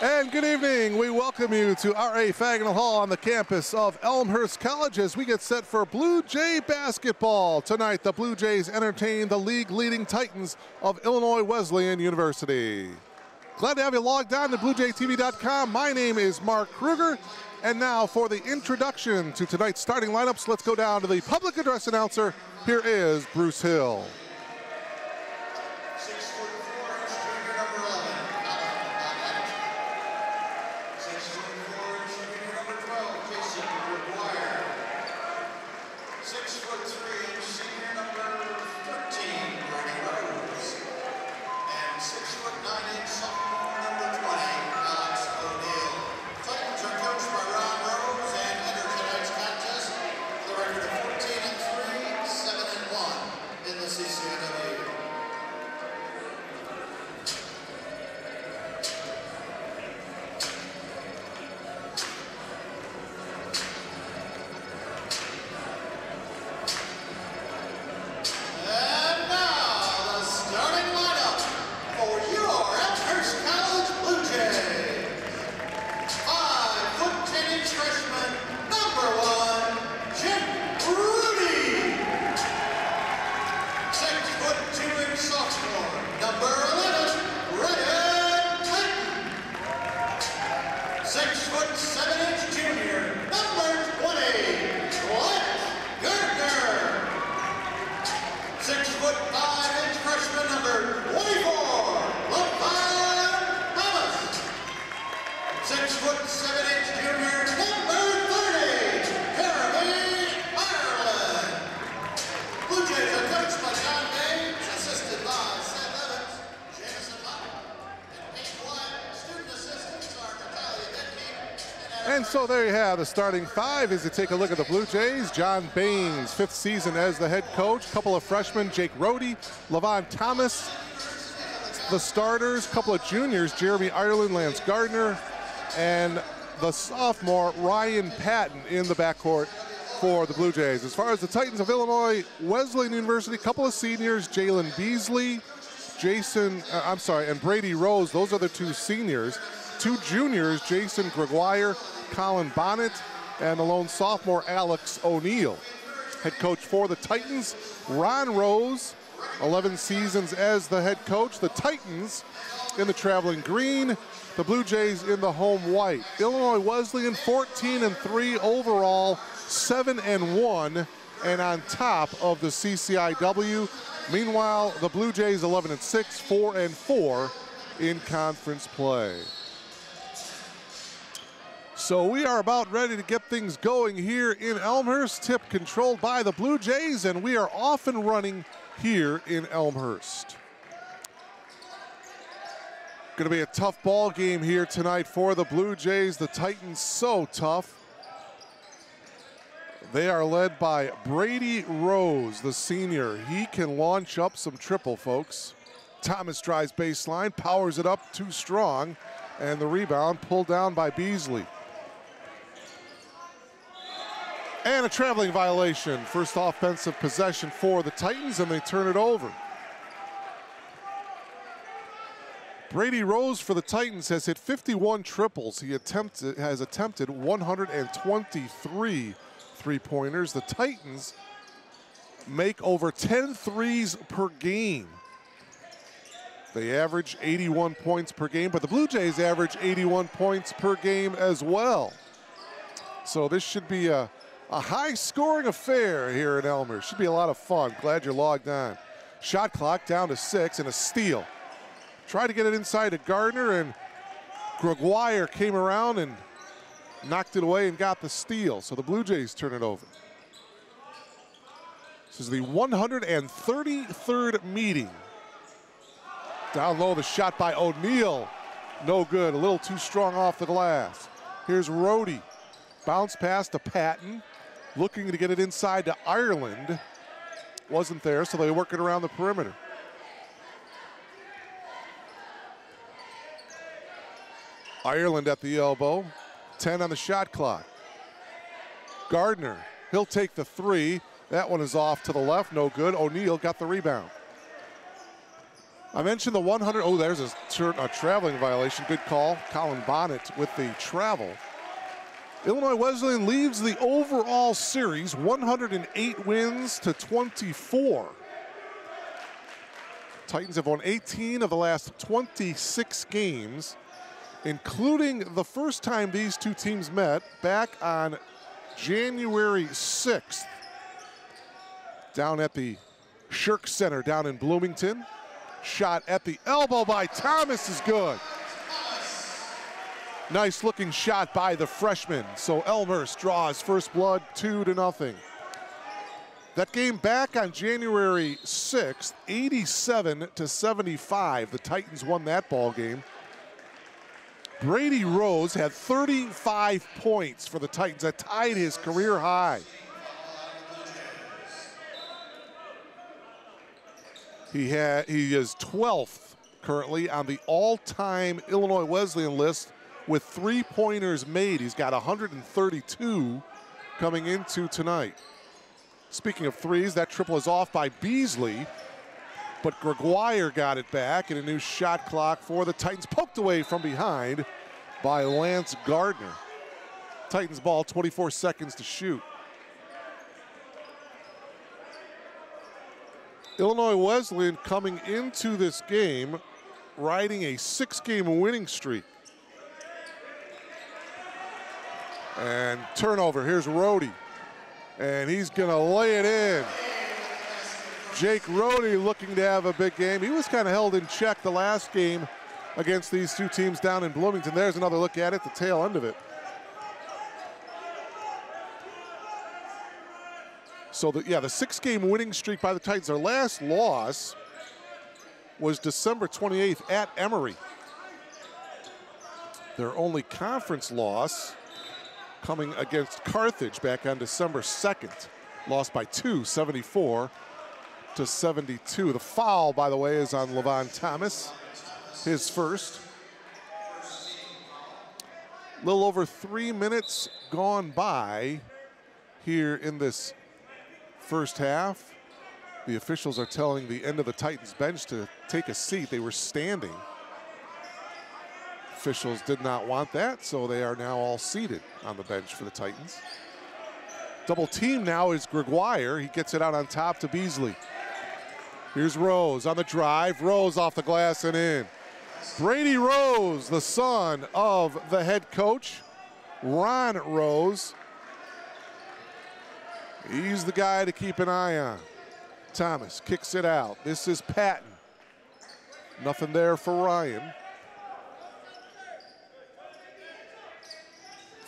And good evening. We welcome you to R.A. Fagnall Hall on the campus of Elmhurst College as we get set for Blue Jay basketball. Tonight, the Blue Jays entertain the league-leading Titans of Illinois Wesleyan University. Glad to have you logged on to BlueJayTV.com. My name is Mark Kruger. And now for the introduction to tonight's starting lineups, let's go down to the public address announcer. Here is Bruce Hill. And so there you have the starting five as you take a look at the Blue Jays. John Baines, 5th season as the head coach. Couple of freshmen, Jake Rohde, Levon Thomas. The starters, couple of juniors, Jeremy Ireland, Lance Gardner, and the sophomore, Ryan Patton, in the backcourt for the Blue Jays. As far as the Titans of Illinois Wesleyan University, couple of seniors, Jalen Beasley, and Brady Rose. Those are the two seniors. Two juniors, Jason Gregoire, Colin Bonnet, and the lone sophomore, Alex O'Neill. Head coach for the Titans, Ron Rose, 11 seasons as the head coach. The Titans in the traveling green, the Blue Jays in the home white. Illinois Wesleyan 14-3 overall, 7-1, and on top of the CCIW. Meanwhile, the Blue Jays 11-6, 4-4 in conference play. So we are about ready to get things going here in Elmhurst. Tip controlled by the Blue Jays, and we are off and running here in Elmhurst. Going to be a tough ball game here tonight for the Blue Jays. The Titans so tough. They are led by Brady Rose, the senior. He can launch up some triple, folks. Thomas drives baseline, powers it up too strong, and the rebound pulled down by Beasley. And a traveling violation. First offensive possession for the Titans, and they turn it over. Brady Rose for the Titans has hit 51 triples. He has attempted 123 three-pointers. The Titans make over 10 threes per game. They average 81 points per game, but the Blue Jays average 81 points per game as well. So this should be a high-scoring affair here in Elmhurst. Should be a lot of fun. Glad you're logged on. Shot clock down to 6 and a steal. Tried to get it inside to Gardner, and Gregoire came around and knocked it away and got the steal. So the Blue Jays turn it over. This is the 133rd meeting. Down low, the shot by O'Neill. No good, a little too strong off the glass. Here's Rohde. Bounce pass to Patton. Looking to get it inside to Ireland. Wasn't there, so they work it around the perimeter. Ireland at the elbow. 10 on the shot clock. Gardner, he'll take the three. That one is off to the left, no good. O'Neill got the rebound. I mentioned the 100. Oh, there's a traveling violation. Good call. Colin Bonnet with the travel. Illinois Wesleyan leaves the overall series 108 wins to 24. Titans have won 18 of the last 26 games, including the first time these two teams met back on January 6th down at the Shirk Center down in Bloomington. Shot at the elbow by Thomas is good. Nice looking shot by the freshman. So Elmhurst draws first blood 2-0. That game back on January 6th, 87-75. The Titans won that ball game. Brady Rose had 35 points for the Titans. That tied his career high. He is 12th currently on the all-time Illinois Wesleyan list with three-pointers made. He's got 132 coming into tonight. Speaking of threes, that triple is off by Beasley, but Gregoire got it back, and a new shot clock for the Titans, poked away from behind by Lance Gardner. Titans ball, 24 seconds to shoot. Illinois Wesleyan coming into this game riding a 6-game winning streak. And turnover, here's Rohde. And he's gonna lay it in. Jake Rohde looking to have a big game. He was kind of held in check the last game against these two teams down in Bloomington. There's another look at it, the tail end of it. So the 6-game winning streak by the Titans. Their last loss was December 28th at Emory. Their only conference loss coming against Carthage back on December 2nd. Lost by 2, 74-72. The foul, by the way, is on Levon Thomas, his first. A little over 3 minutes gone by here in this first half. The officials are telling the end of the Titans bench to take a seat. They were standing. Officials did not want that, so they are now all seated on the bench for the Titans. Double team now is Gregoire. He gets it out on top to Beasley. Here's Rose on the drive. Rose off the glass and in. Brady Rose, the son of the head coach, Ron Rose. He's the guy to keep an eye on. Thomas kicks it out. This is Patton. Nothing there for Ryan.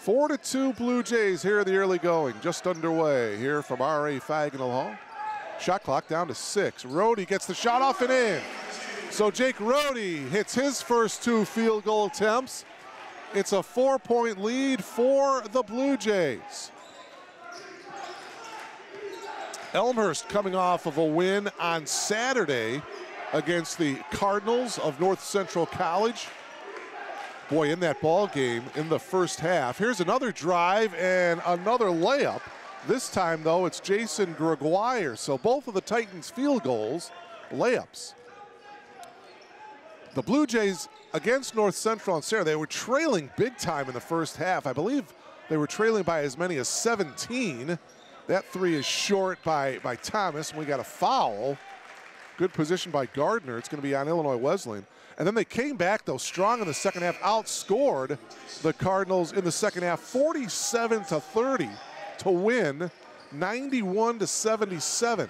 4-2 Blue Jays here in the early going. Just underway here from R.A. Fagnall Hall. Shot clock down to 6. Rohde gets the shot off and in. So Jake Rohde hits his first 2 field goal attempts. It's a 4-point lead for the Blue Jays. Elmhurst coming off of a win on Saturday against the Cardinals of North Central College. Boy, in that ball game in the first half. Here's another drive and another layup. This time, though, it's Jason Gregoire. So both of the Titans' field goals, layups. The Blue Jays against North Central on Saturday, they were trailing big time in the first half. I believe they were trailing by as many as 17. That 3 is short by Thomas, and we got a foul. Good position by Gardner. It's going to be on Illinois Wesleyan. And then they came back, though, strong in the second half, outscored the Cardinals in the second half 47-30 to win 91-77.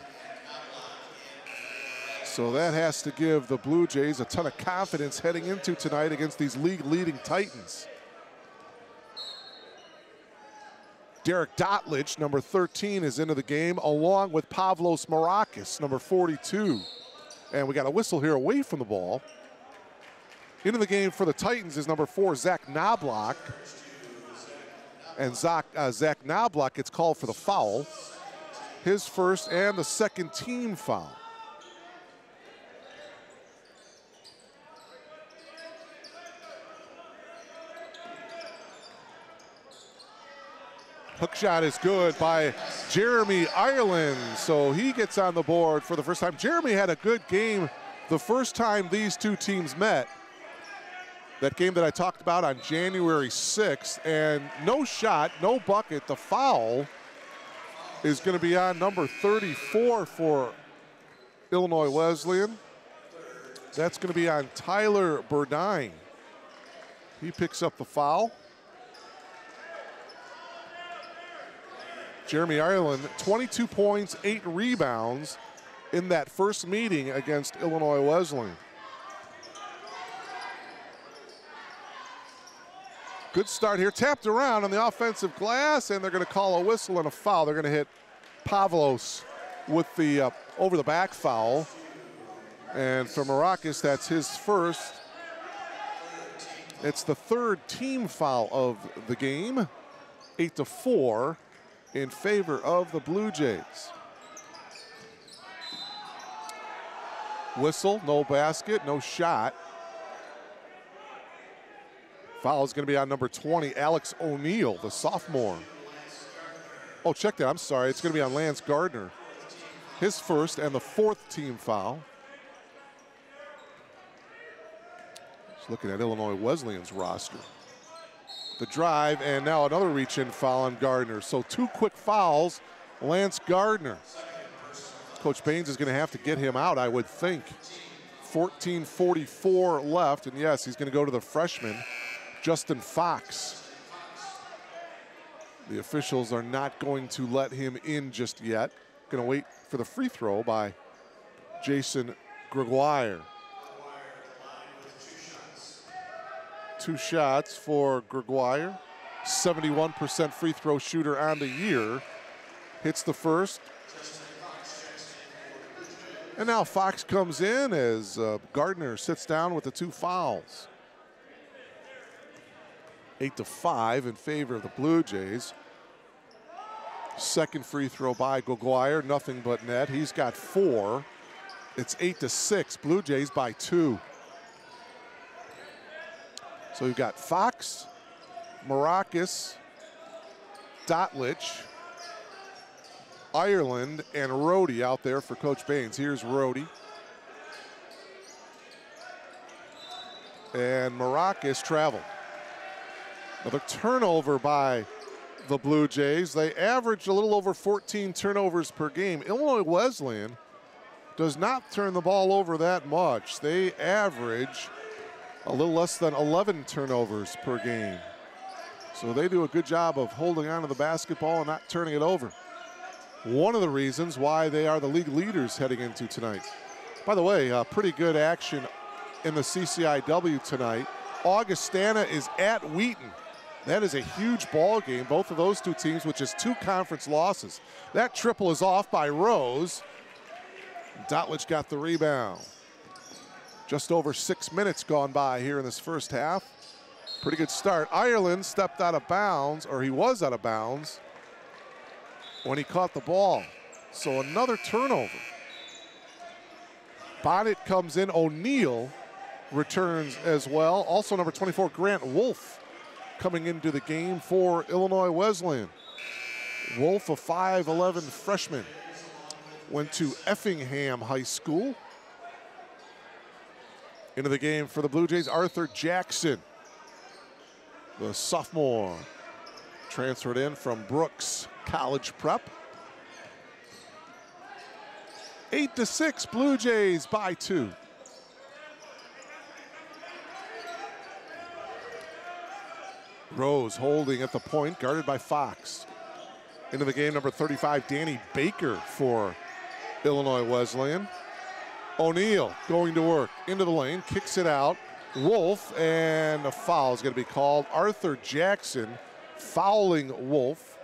So that has to give the Blue Jays a ton of confidence heading into tonight against these league-leading Titans. Derek Dotlich, number 13, is into the game, along with Pavlos Marakis, number 42. And we got a whistle here away from the ball. Into the game for the Titans is number 4, Zach Knobloch. And Zach Knobloch gets called for the foul. His first and the second team foul. Hook shot is good by Jeremy Ireland, so he gets on the board for the first time. Jeremy had a good game the first time these two teams met, that game that I talked about on January 6th, and no shot, no bucket. The foul is going to be on number 34 for Illinois Wesleyan. That's going to be on Tyler Burdine. He picks up the foul. Jeremy Ireland, 22 points, 8 rebounds in that first meeting against Illinois Wesleyan. Good start here, tapped around on the offensive glass, and they're going to call a whistle and a foul. They're going to hit Pavlos with the over-the-back foul. And for Marakis, that's his first. It's the third team foul of the game, 8-4 in favor of the Blue Jays. Whistle, no basket, no shot. Foul is going to be on number 20, Alex O'Neill, the sophomore. Oh, check that, I'm sorry. It's going to be on Lance Gardner. His first and the fourth team foul. Just looking at Illinois Wesleyan's roster. The drive, and now another reach-in foul on Gardner. So 2 quick fouls, Lance Gardner. Coach Baines is going to have to get him out, I would think. 14:44 left, and yes, he's going to go to the freshman, Justin Fox. The officials are not going to let him in just yet. Going to wait for the free throw by Jason Gregoire. 2 shots for Gregoire. 71% free throw shooter on the year. Hits the first. And now Fox comes in as Gardner sits down with the 2 fouls. 8-5 in favor of the Blue Jays. Second free throw by Gregoire, nothing but net. He's got 4. It's 8-6, Blue Jays by 2. So you've got Fox, Marakis, Dotlich, Ireland, and Rohde out there for Coach Baines. Here's Rohde. And Marakis traveled. Another turnover by the Blue Jays. They averaged a little over 14 turnovers per game. Illinois Wesleyan does not turn the ball over that much. They average a little less than 11 turnovers per game. So they do a good job of holding on to the basketball and not turning it over. One of the reasons why they are the league leaders heading into tonight. By the way, pretty good action in the CCIW tonight. Augustana is at Wheaton. That is a huge ball game. Both of those two teams with just 2 conference losses. That triple is off by Rose. Dotlich got the rebound. Just over 6 minutes gone by here in this first half. Pretty good start. Ireland stepped out of bounds, or he was out of bounds when he caught the ball. So another turnover. Bonnet comes in. O'Neill returns as well. Also number 24, Grant Wolf, coming into the game for Illinois Wesleyan. Wolf, a 5'11 freshman, went to Effingham High School. Into the game for the Blue Jays, Arthur Jackson, the sophomore, transferred in from Brooks College Prep. 8-6, Blue Jays by 2. Rose holding at the point, guarded by Fox. Into the game, number 35, Danny Baker for Illinois Wesleyan. O'Neill going to work, into the lane, kicks it out. Wolf, and a foul is going to be called. Arthur Jackson fouling Wolf.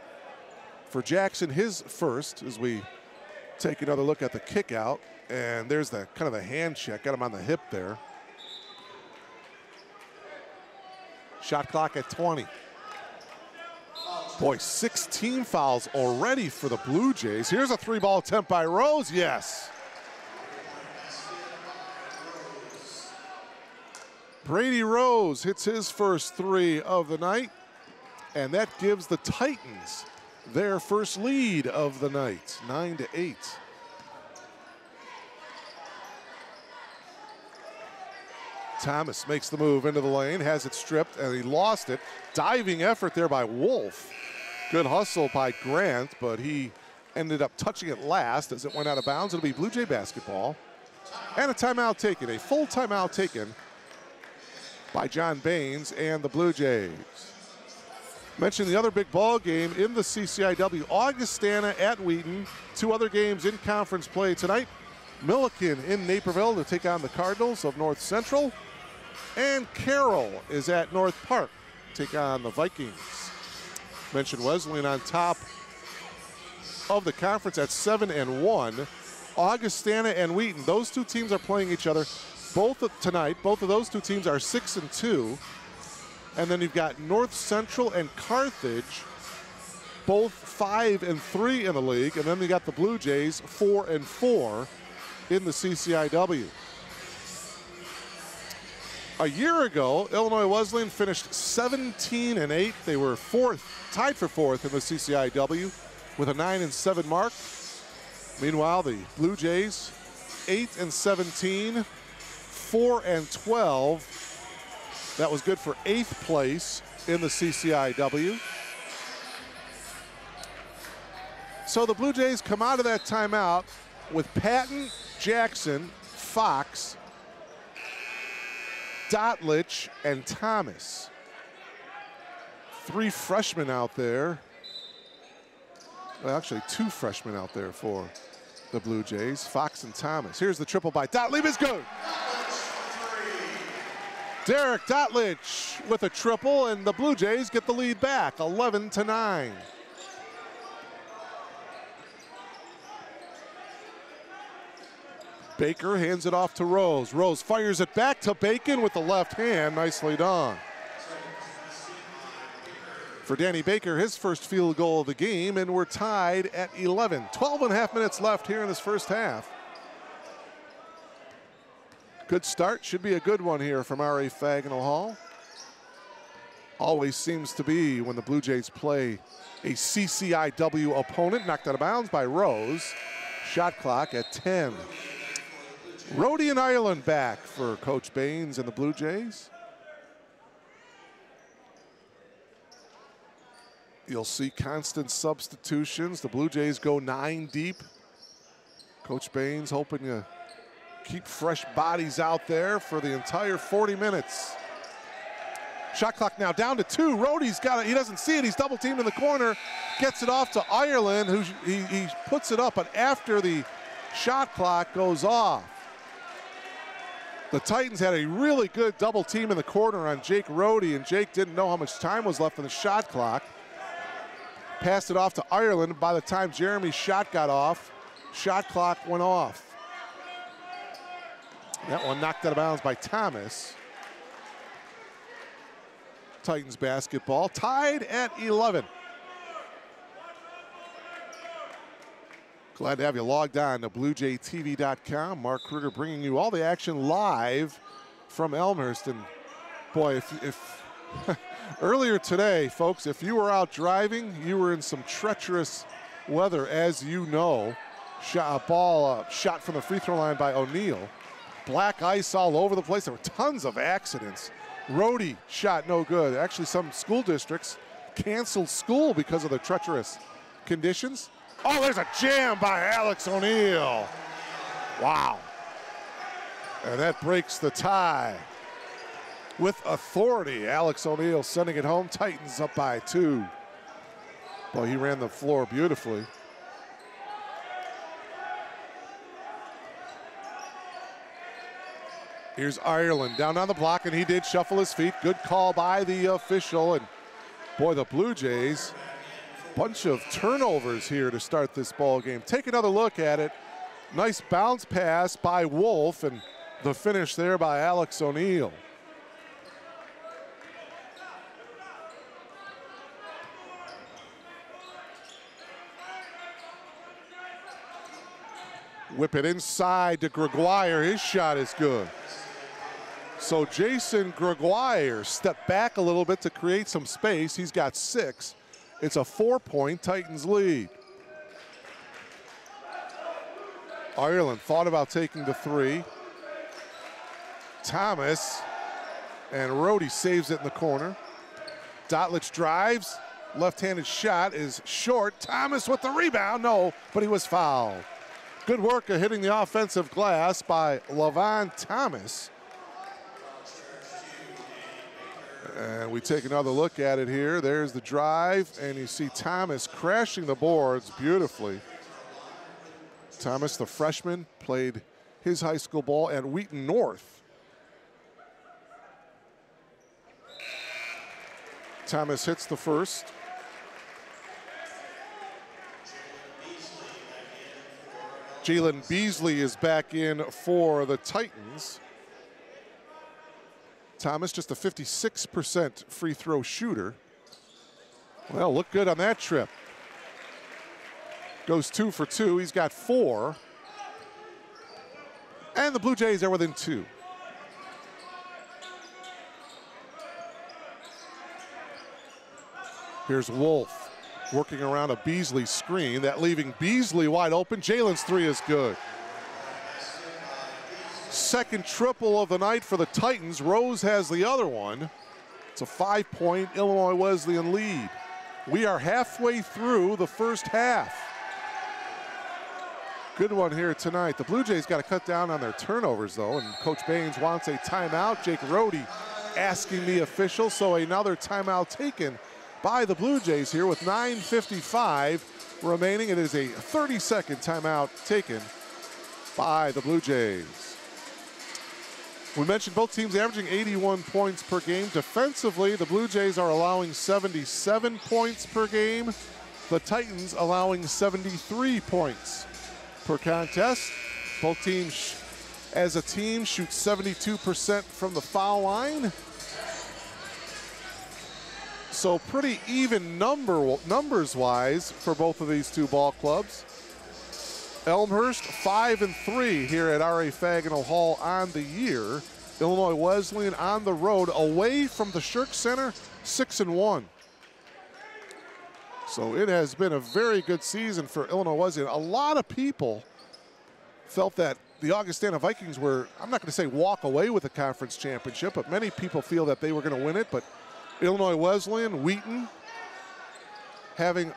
For Jackson, his first, as we take another look at the kick out. And there's the kind of the hand check, got him on the hip there. Shot clock at 20. Boy, 16 fouls already for the Blue Jays. Here's a 3-ball attempt by Rose, yes. Brady Rose hits his first 3 of the night, and that gives the Titans their first lead of the night, 9-8. Thomas makes the move into the lane, has it stripped, and he lost it. Diving effort there by Wolf. Good hustle by Grant, but he ended up touching it last as it went out of bounds. It'll be Blue Jay basketball. And a timeout taken, a full timeout taken by John Baines and the Blue Jays. Mentioned the other big ball game in the CCIW, Augustana at Wheaton. 2 other games in conference play tonight. Milliken in Naperville to take on the Cardinals of North Central. And Carroll is at North Park, take on the Vikings. Mentioned Wesleyan on top of the conference at 7-1. Augustana and Wheaton, those 2 teams are playing each other tonight. Both of those 2 teams are 6-2. And then you've got North Central and Carthage, both 5-3 in the league. And then you got the Blue Jays, 4-4 in the CCIW. A year ago, Illinois Wesleyan finished 17-8. They were tied for 4th in the CCIW with a 9-7 mark. Meanwhile, the Blue Jays, 8-17, 4-12. That was good for 8th place in the CCIW. So the Blue Jays come out of that timeout with Patton, Jackson, Fox, Dotlich, and Thomas. 3 freshmen out there. Well, actually 2 freshmen out there for the Blue Jays, Fox and Thomas. Here's the triple by Dotlich, is good. Derek Dotlich with a triple, and the Blue Jays get the lead back, 11-9. Baker hands it off to Rose. Rose fires it back to Bacon with the left hand. Nicely done. For Danny Baker, his first field goal of the game, and we're tied at 11. 12.5 minutes left here in this first half. Good start, should be a good one here from R.A. Fagnall Hall. Always seems to be when the Blue Jays play a CCIW opponent. Knocked out of bounds by Rose. Shot clock at 10. Rhodian Ireland back for Coach Baines and the Blue Jays. You'll see constant substitutions. The Blue Jays go 9 deep. Coach Baines hoping to keep fresh bodies out there for the entire 40 minutes. Shot clock now down to 2. Rhodey's got it. He doesn't see it. He's double teamed in the corner. Gets it off to Ireland, who he puts it up, but after the shot clock goes off. The Titans had a really good double team in the corner on Jake Rhodey, and Jake didn't know how much time was left on the shot clock. Passed it off to Ireland. By the time Jeremy's shot got off, shot clock went off. That one knocked out of bounds by Thomas. Titans basketball tied at 11. Glad to have you logged on to BlueJayTV.com. Mark Kruger bringing you all the action live from Elmhurst. And boy, if earlier today, folks, if you were out driving, you were in some treacherous weather, as you know. Shot from the free throw line by O'Neal. Black ice all over the place. There were tons of accidents. Rhodey shot no good. Actually, some school districts canceled school because of the treacherous conditions. Oh, there's a jam by Alex O'Neal. Wow. And that breaks the tie. With authority, Alex O'Neal sending it home. Titans up by 2. Boy, he ran the floor beautifully. Here's Ireland down on the block, and he did shuffle his feet. Good call by the official. And boy, the Blue Jays, bunch of turnovers here to start this ball game. Take another look at it. Nice bounce pass by Wolf, and the finish there by Alex O'Neal. Whip it inside to Gregoire. His shot is good. So Jason Gregoire stepped back a little bit to create some space. He's got 6. It's a 4-point Titans lead. Ireland thought about taking the 3. Thomas And Rhodey saves it in the corner. Dotlich drives. Left-handed shot is short. Thomas with the rebound. No, but he was fouled. Good work of hitting the offensive glass by Levon Thomas. And we take another look at it here. There's the drive, and you see Thomas crashing the boards beautifully. Thomas, the freshman, played his high school ball at Wheaton North. Thomas hits the first. Jalen Beasley is back in for the Titans. Thomas, just a 56% free throw shooter. Well, looked good on that trip. Goes 2 for 2. He's got 4. And the Blue Jays are within 2. Here's Wolf working around a Beasley screen. That leaving Beasley wide open. Jalen's 3 is good. Second triple of the night for the Titans. Rose has the other one. It's a 5-point Illinois Wesleyan lead. We are halfway through the first half. Good one here tonight. The Blue Jays got to cut down on their turnovers, though, and Coach Baines wants a timeout. Jake Rhodey asking the official, so another timeout taken by the Blue Jays here with 9:55 remaining. It is a 30-second timeout taken by the Blue Jays. We mentioned both teams averaging 81 points per game. Defensively, the Blue Jays are allowing 77 points per game. The Titans allowing 73 points per contest. Both teams, as a team, shoot 72% from the foul line. So pretty even numbers-wise for both of these two ball clubs. Elmhurst 5-3 here at R.A. Fagenal Hall on the year. Illinois Wesleyan on the road away from the Shirk Center 6-1. So it has been a very good season for Illinois Wesleyan. A lot of people felt that the Augustana Vikings were, I'm not going to say walk away with the conference championship, but many people feel that they were going to win it. But Illinois Wesleyan, Wheaton, having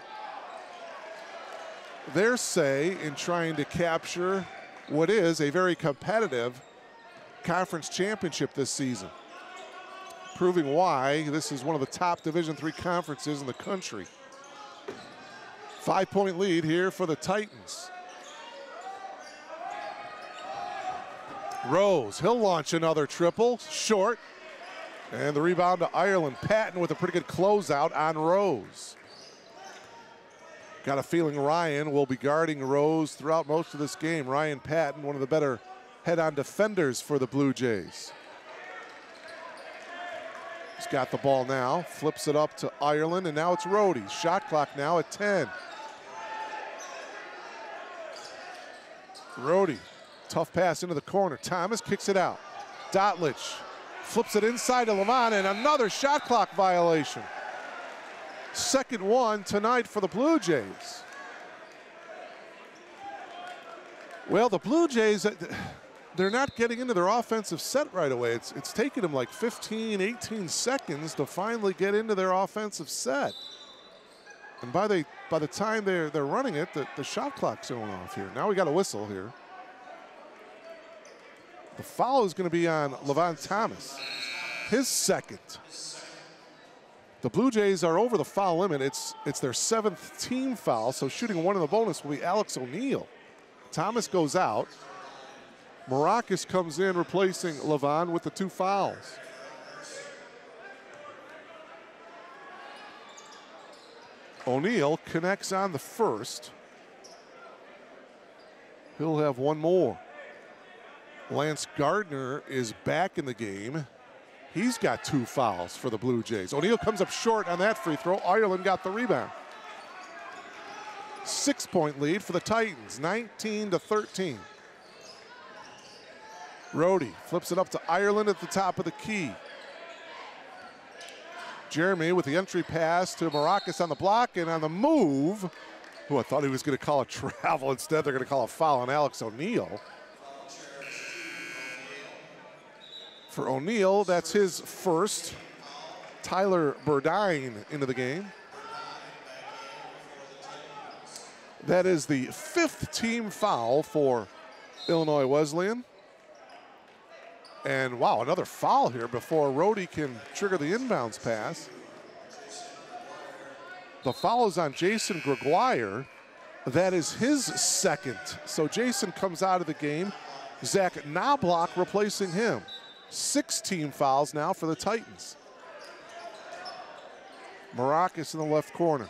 their say in trying to capture what is a very competitive conference championship this season, proving why this is one of the top Division III conferences in the country. 5-point lead here for the Titans. Rose, he'll launch another triple, short, and the rebound to Ireland. Patton with a pretty good closeout on Rose. Got a feeling Ryan will be guarding Rose throughout most of this game. Ryan Patton, one of the better head-on defenders for the Blue Jays. He's got the ball now, flips it up to Ireland, and now it's Rhodey. Shot clock now at 10. Rhodey, tough pass into the corner. Thomas kicks it out. Dotlich flips it inside to Levon, and another shot clock violation. Second one tonight for the Blue Jays. Well, the Blue Jays, they're not getting into their offensive set right away. It's taken them like 15, 18 seconds to finally get into their offensive set. And by the time they're running it, the shot clock's going off here. Now we got a whistle here. The foul is going to be on Levon Thomas, his second. The Blue Jays are over the foul limit. It's their 7th team foul, so shooting one in the bonus will be Alex O'Neill. Thomas goes out. Maracas comes in replacing Levon with the 2 fouls. O'Neill connects on the first. He'll have one more. Lance Gardner is back in the game. He's got 2 fouls for the Blue Jays. O'Neill comes up short on that free throw. Ireland got the rebound. 6-point lead for the Titans, 19-13. Rhodey flips it up to Ireland at the top of the key. Jeremy with the entry pass to Maracas on the block, and on the move, who I thought he was going to call a travel. Instead, they're going to call a foul on Alex O'Neill. For O'Neal, that's his first. Tyler Burdine into the game. That is the 5th team foul for Illinois Wesleyan. And wow, another foul here before Rhodey can trigger the inbounds pass. The foul is on Jason Gregoire. That is his second. So Jason comes out of the game. Zach Knobloch replacing him. 6 team fouls now for the Titans. Maracas in the left corner.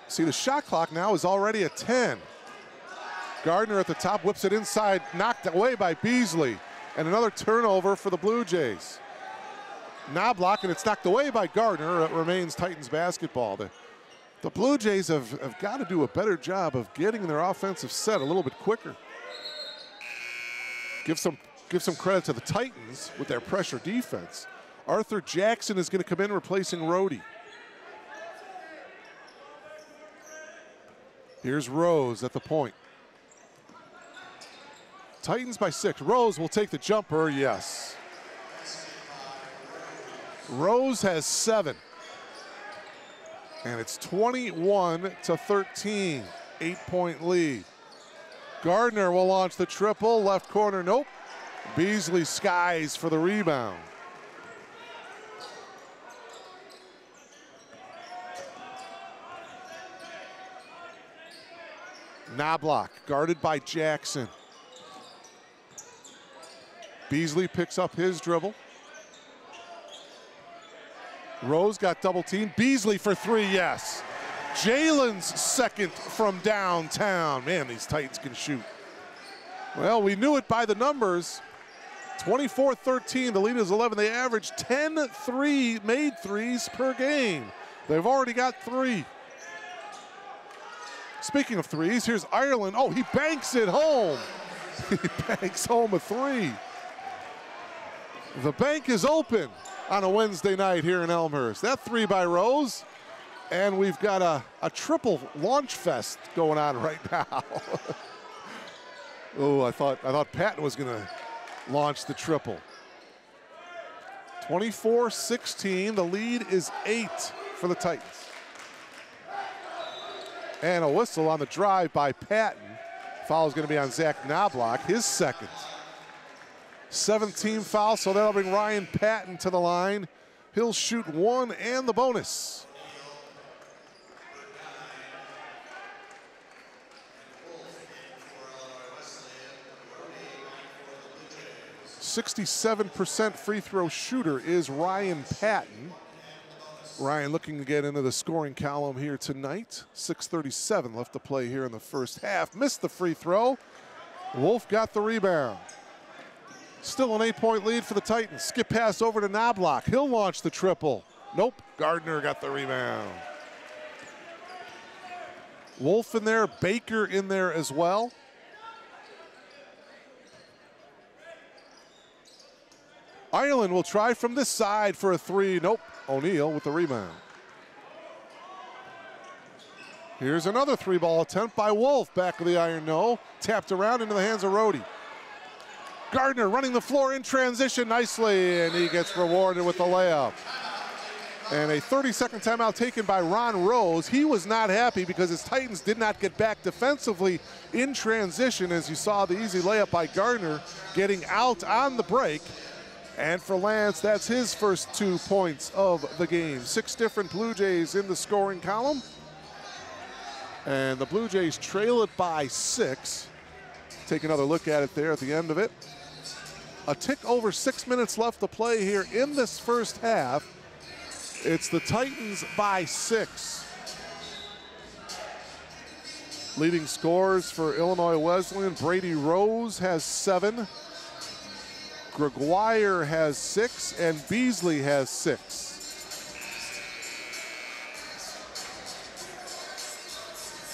See, the shot clock now is already at 10. Gardner at the top, whips it inside, knocked away by Beasley. And another turnover for the Blue Jays. Knobloch, and it's knocked away by Gardner. It remains Titans basketball. The Blue Jays have got to do a better job of getting their offensive set a little bit quicker. Give some credit to the Titans with their pressure defense. Arthur Jackson is going to come in replacing Rhodey. Here's Rose at the point. Titans by 6. Rose will take the jumper, yes. Rose has 7. And it's 21-13, 8-point lead. Gardner will launch the triple, left corner, nope. Beasley skies for the rebound. Knobloch guarded by Jackson. Beasley picks up his dribble. Rose got double teamed. Beasley for 3, yes. Jalen's second from downtown. Man, these Titans can shoot. Well, we knew it by the numbers. 24-13, the lead is 11. They average 10 made threes per game. They've already got 3. Speaking of threes, here's Ireland. Oh, he banks it home. He banks home a 3. The bank is open on a Wednesday night here in Elmhurst. That 3 by Rose. And we've got a triple launch fest going on right now. Oh, I thought Patton was going to launch the triple. 24-16, the lead is 8 for the Titans. And a whistle on the drive by Patton. Foul is going to be on Zach Knobloch, his second. 17 foul, so that'll bring Ryan Patton to the line. He'll shoot 1 and the bonus. .67% free throw shooter is Ryan Patton. Ryan looking to get into the scoring column here tonight. 6:37 left to play here in the first half. Missed the free throw. Wolf got the rebound. Still an 8-point lead for the Titans. Skip pass over to Knobloch. He'll launch the triple. Nope, Gardner got the rebound. Wolf in there, Baker in there as well. Ireland will try from this side for a 3. Nope, O'Neal with the rebound. Here's another 3-ball attempt by Wolf. Back of the iron, no. Tapped around into the hands of Rhodey. Gardner running the floor in transition nicely, and he gets rewarded with the layup. And a 30-second timeout taken by Ron Rose. He was not happy because his Titans did not get back defensively in transition, as you saw the easy layup by Gardner getting out on the break. And for Lance, that's his first 2 points of the game. 6 different Blue Jays in the scoring column. And the Blue Jays trail it by 6. Take another look at it there at the end of it. A tick over 6 minutes left to play here in this first half. It's the Titans by 6. Leading scorers for Illinois Wesleyan, Brady Rose has 7. Gregoire has 6, and Beasley has 6.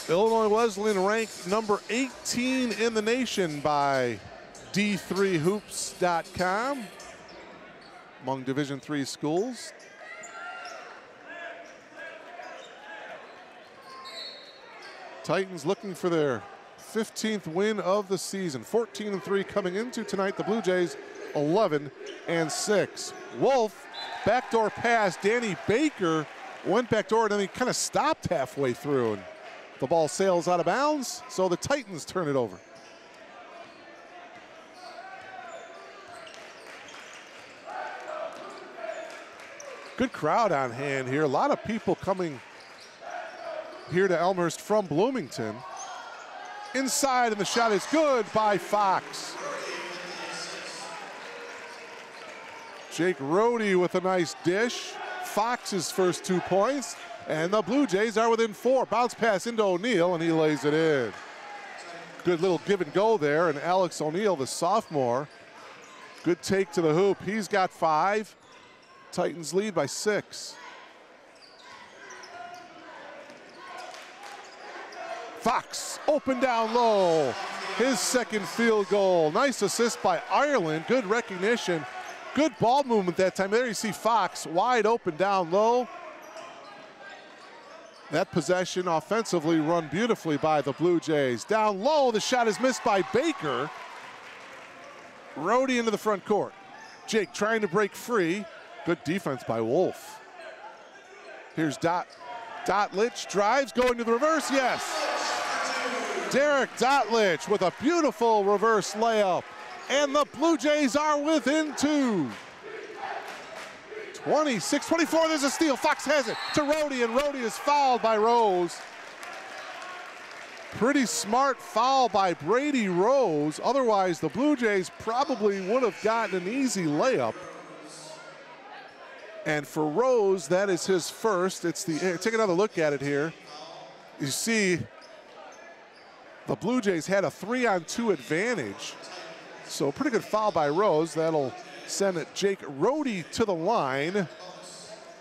Illinois Wesleyan ranked number 18 in the nation by D3hoops.com among Division III schools. Titans looking for their 15th win of the season. 14-3 coming into tonight. The Blue Jays 11-6. Wolf, backdoor pass. Danny Baker went backdoor and then he kind of stopped halfway through. And the ball sails out of bounds, so the Titans turn it over. Good crowd on hand here. A lot of people coming here to Elmhurst from Bloomington. Inside, and the shot is good by Fox. Jake Rohde with a nice dish. Fox's first 2 points, and the Blue Jays are within 4. Bounce pass into O'Neal, and he lays it in. Good little give and go there, and Alex O'Neal, the sophomore, good take to the hoop. He's got 5. Titans lead by 6. Fox, open down low. His second field goal. Nice assist by Ireland. Good recognition. Good ball movement that time. There you see Fox wide open down low. That possession offensively run beautifully by the Blue Jays. Down low, the shot is missed by Baker. Rohde into the front court. Jake trying to break free. Good defense by Wolf. Here's Dotlich, drives, going to the reverse, yes. Derek Dotlich with a beautiful reverse layup. And the Blue Jays are within 2. 26-24, there's a steal. Fox has it to Rohde, and Rohde is fouled by Rose. Pretty smart foul by Brady Rose. Otherwise, the Blue Jays probably would have gotten an easy layup. And for Rose, that is his first. Take another look at it here. You see, the Blue Jays had a 3-on-2 advantage. So pretty good foul by Rose. That'll send it Jake Rohde to the line.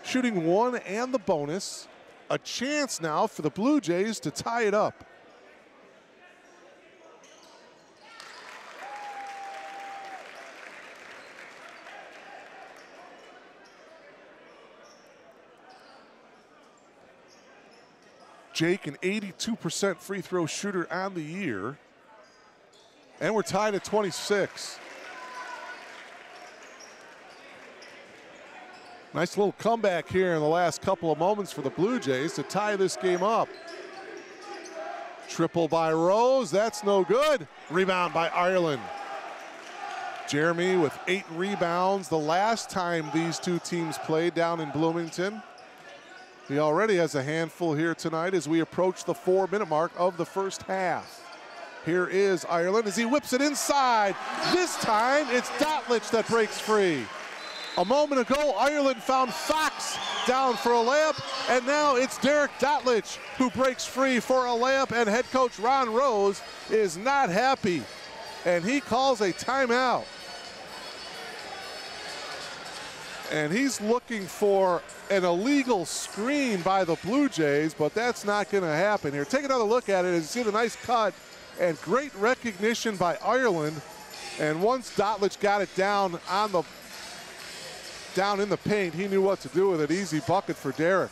Shooting 1 and the bonus. A chance now for the Blue Jays to tie it up. Jake, an 82% free throw shooter on the year. And we're tied at 26. Nice little comeback here in the last couple of moments for the Blue Jays to tie this game up. Triple by Rose, that's no good. Rebound by Ireland. Jeremy with 8 rebounds the last time these two teams played down in Bloomington. He already has a handful here tonight as we approach the 4-minute mark of the first half. Here is Ireland as he whips it inside. This time it's Dotlich that breaks free. A moment ago, Ireland found Fox down for a layup, and now it's Derek Dotlich who breaks free for a layup, and head coach Ron Rose is not happy, and he calls a timeout. And he's looking for an illegal screen by the Blue Jays, but that's not going to happen here. Take another look at it and see the nice cut and great recognition by Ireland. And once Dotlich got it down in the paint, he knew what to do with it. Easy bucket for Derek.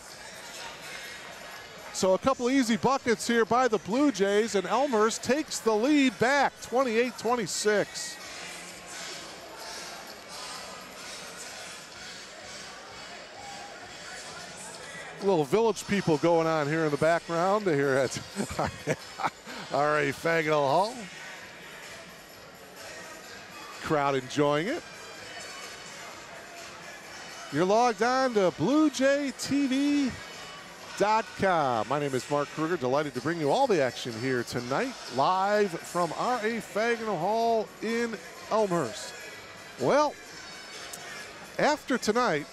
So a couple easy buckets here by the Blue Jays, and Elmhurst takes the lead back, 28-26. Little village people going on here in the background here at R.A. Fagnall Hall. Crowd enjoying it. You're logged on to BlueJayTV.com. My name is Mark Kruger, delighted to bring you all the action here tonight, live from R.A. Fagnall Hall in Elmhurst. Well, after tonight,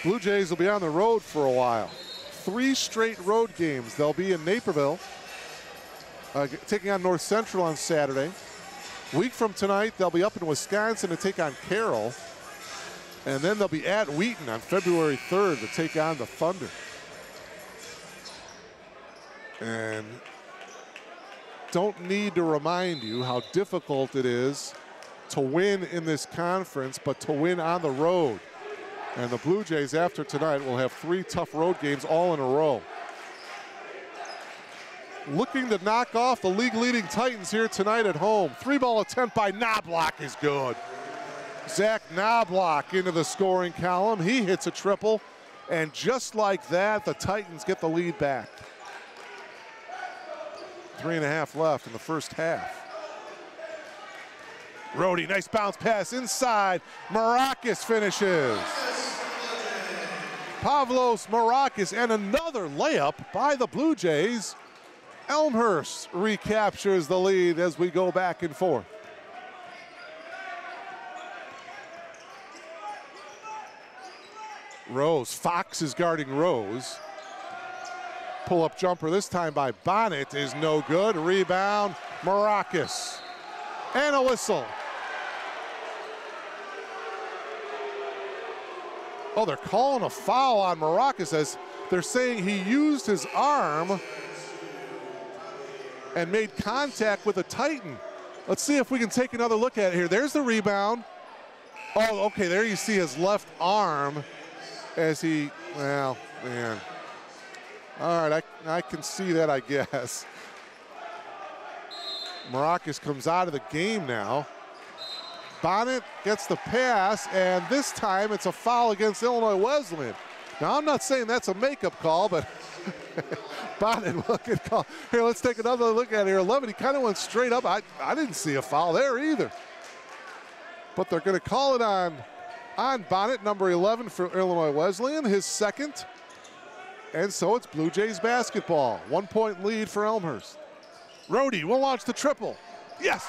Blue Jays will be on the road for a while. 3 straight road games. They'll be in Naperville, taking on North Central on Saturday. A week from tonight, they'll be up in Wisconsin to take on Carroll. And then they'll be at Wheaton on February 3rd to take on the Thunder. And don't need to remind you how difficult it is to win in this conference, but to win on the road. And the Blue Jays, after tonight, will have 3 tough road games all in a row. looking to knock off the league-leading Titans here tonight at home. 3-ball attempt by Knobloch is good. Zach Knobloch into the scoring column. He hits a triple, and just like that, the Titans get the lead back. 3.5 left in the first half. Rhodey, nice bounce pass inside. Marakis finishes. Pavlos Marakis, and another layup by the Blue Jays. Elmhurst recaptures the lead as we go back and forth. Rose, Fox is guarding Rose. Pull-up jumper this time by Bonnet is no good. Rebound, Marakis. And a whistle. Oh, they're calling a foul on Marakis as they're saying he used his arm and made contact with a Titan. Let's see if we can take another look at it here. There's the rebound. Oh, okay, there you see his left arm as he, well, man. All right, I can see that, I guess. Marakis comes out of the game now. Bonnet gets the pass, and this time it's a foul against Illinois Wesleyan. Now, I'm not saying that's a makeup call, but Bonnet will get called. Here, let's take another look at it here. 11, he kind of went straight up. I didn't see a foul there either. But they're going to call it on Bonnet, number 11 for Illinois Wesleyan, his second. And so it's Blue Jays basketball. 1-point lead for Elmhurst. Rhodey will launch the triple. Yes!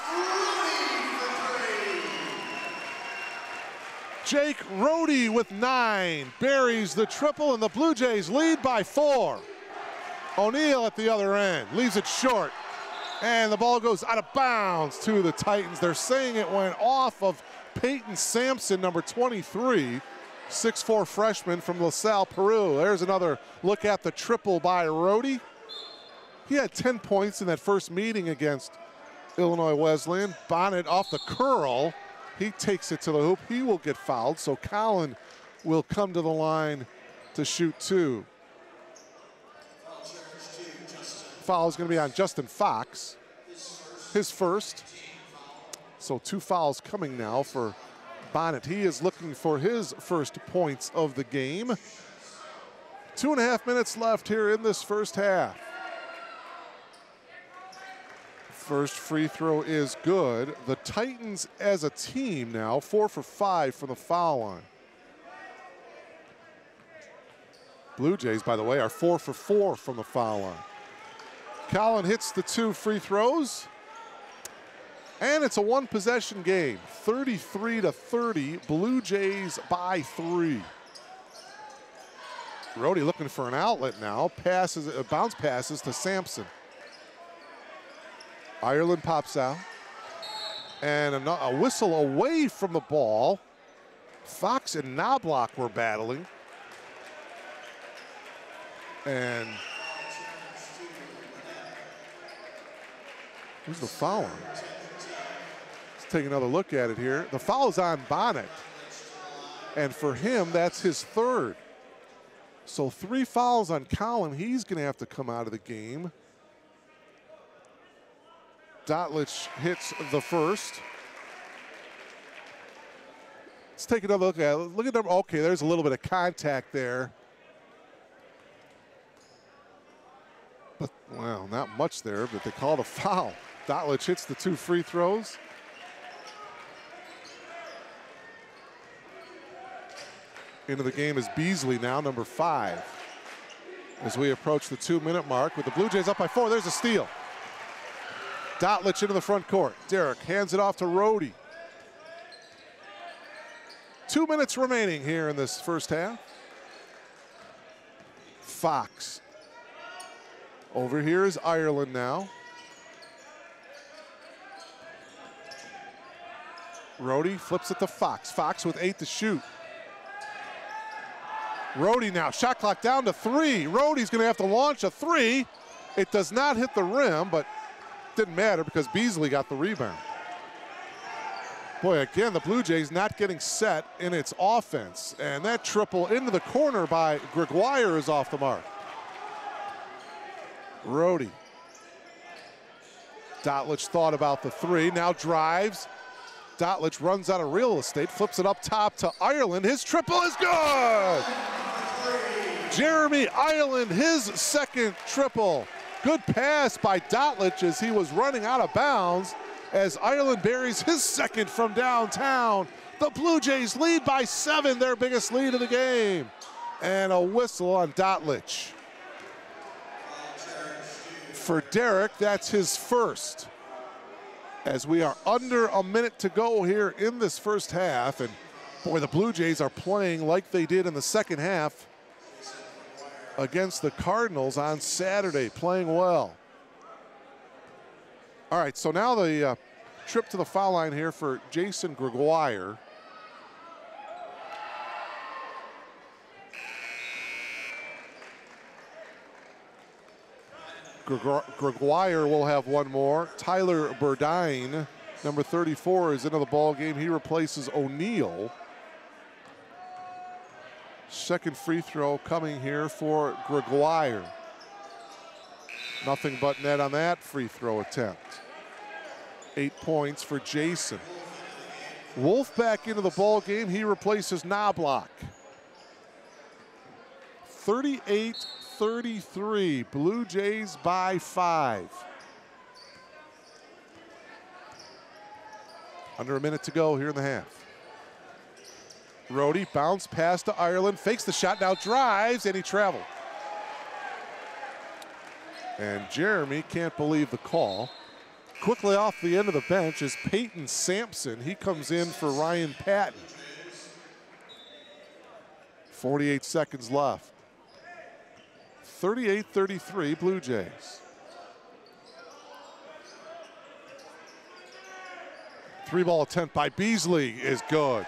Jake Rhodey with 9 buries the triple, and the Blue Jays lead by 4. O'Neal at the other end leaves it short, and the ball goes out of bounds to the Titans. They're saying it went off of Peyton Sampson, number 23, 6'4" freshman from LaSalle, Peru. There's another look at the triple by Rhodey. He had 10 points in that first meeting against Illinois Wesleyan. Bonnet off the curl. He takes it to the hoop. He will get fouled, so Collin will come to the line to shoot 2. Foul is going to be on Justin Fox, his first. So 2 fouls coming now for Bonnet. He is looking for his first points of the game. 2.5 minutes left here in this first half. First free throw is good. The Titans as a team now 4 for 5 from the foul line. Blue Jays, by the way, are 4 for 4 from the foul line. Collin hits the 2 free throws. And it's a 1-possession game. 33-30, Blue Jays by 3. Rhodey looking for an outlet now. Bounce passes to Sampson. Ireland pops out. And a whistle away from the ball. Fox and Knobloch were battling. And who's the foul on? Let's take another look at it here. The foul is on Bonnet. And for him, that's his 3rd. So 3 fouls on Collin. He's going to have to come out of the game. Dotlich hits the first. Let's take another look at it. Look at them. Okay, there's a little bit of contact there. But, well, not much there, but they called a foul. Dotlich hits the 2 free throws. Into the game is Beasley now, number 5. As we approach the 2-minute mark with the Blue Jays up by 4, there's a steal. Dotlich into the front court. Derek hands it off to Rhodey. 2 minutes remaining here in this first half. Fox. Over here is Ireland now. Rhodey flips it to Fox. Fox with 8 to shoot. Rhodey now, shot clock down to 3. Rhodey's going to have to launch a 3. It does not hit the rim, but didn't matter because Beasley got the rebound. Boy, again, the Blue Jays not getting set in its offense. And that triple into the corner by Gregoire is off the mark. Rhodey Dotlich thought about the three, now drives. Dotlich runs out of real estate, flips it up top to Ireland. His triple is good! Jeremy Ireland, his second triple. Good pass by Dotlich as he was running out of bounds as Ireland buries his second from downtown. The Blue Jays lead by 7, their biggest lead of the game. And a whistle on Dotlich. For Derek, that's his first. As we are under a minute to go here in this first half, and boy, the Blue Jays are playing like they did in the second half against the Cardinals on Saturday, playing well. All right, so now the trip to the foul line here for Jason Gregoire. Gregoire will have one more. Tyler Burdine, number 34, is into the ball game. He replaces O'Neal. Second free throw coming here for Gregoire. Nothing but net on that free throw attempt. 8 points for Jason. Wolf back into the ball game. He replaces Knobloch. 38-33, Blue Jays by 5. Under a minute to go here in the half. Rhodey bounce pass to Ireland, fakes the shot, now drives, and he traveled. And Jeremy can't believe the call. Quickly off the end of the bench is Peyton Sampson. He comes in for Ryan Patton. 48 seconds left. 38-33 Blue Jays. Three-ball attempt by Beasley is good.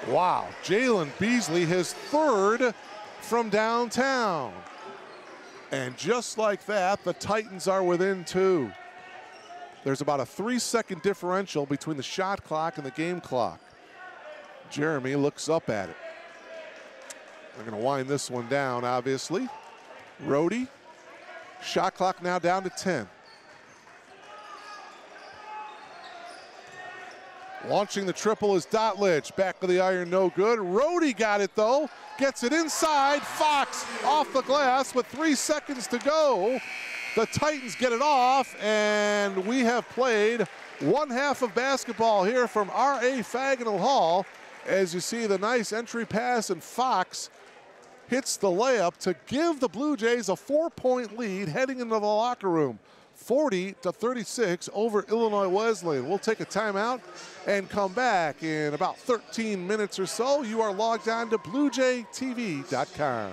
Wow, Jalen Beasley, his third from downtown. And just like that, the Titans are within 2. There's about a 3-second differential between the shot clock and the game clock. Jeremy looks up at it. They're gonna wind this one down, obviously. Rhodey, shot clock now down to 10. Launching the triple is Dotlich. Back of the iron, no good. Rhodey got it though. Gets it inside. Fox off the glass with 3 seconds to go. The Titans get it off, and we have played one half of basketball here from R.A. Faginal Hall. As you see the nice entry pass, and Fox hits the layup to give the Blue Jays a 4-point lead heading into the locker room. 40-36 over Illinois Wesleyan. We'll take a timeout and come back in about 13 minutes or so. You are logged on to BlueJayTV.com.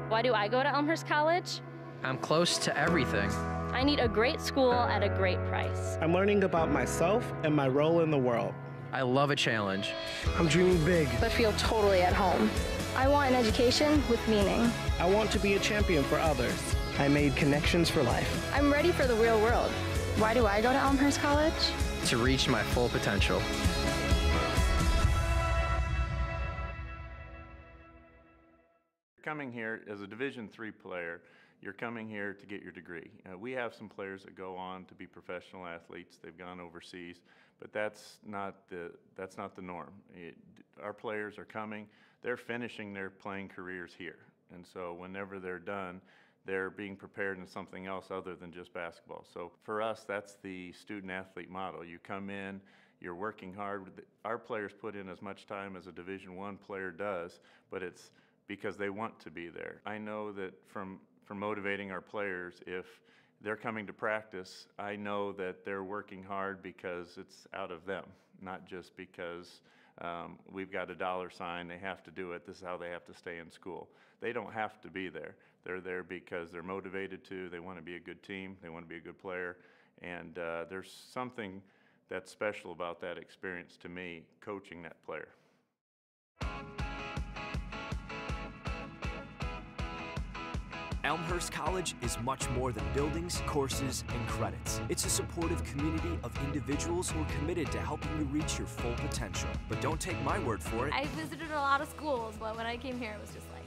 Why do I go to Elmhurst College? I'm close to everything. I need a great school at a great price. I'm learning about myself and my role in the world. I love a challenge. I'm dreaming big. But feel totally at home. I want an education with meaning. I want to be a champion for others. I made connections for life. I'm ready for the real world. Why do I go to Elmhurst College? To reach my full potential. Coming here as a Division III player, you're coming here to get your degree. We have some players that go on to be professional athletes. They've gone overseas, but that's not the norm. Our players are coming. They're finishing their playing careers here, and so whenever they're done, they're being prepared in something else other than just basketball. So for us, that's the student-athlete model. You come in, you're working hard. Our players put in as much time as a Division I player does, but it's because they want to be there. I know that from motivating our players, if they're coming to practice, I know that they're working hard because it's out of them, not just because we've got a dollar sign, they have to do it, this is how they have to stay in school. They don't have to be there. They're there because they're motivated to, they want to be a good team, they want to be a good player, and there's something that's special about that experience to me, coaching that player. Elmhurst College is much more than buildings, courses, and credits. It's a supportive community of individuals who are committed to helping you reach your full potential. But don't take my word for it. I visited a lot of schools, but when I came here, it was just like,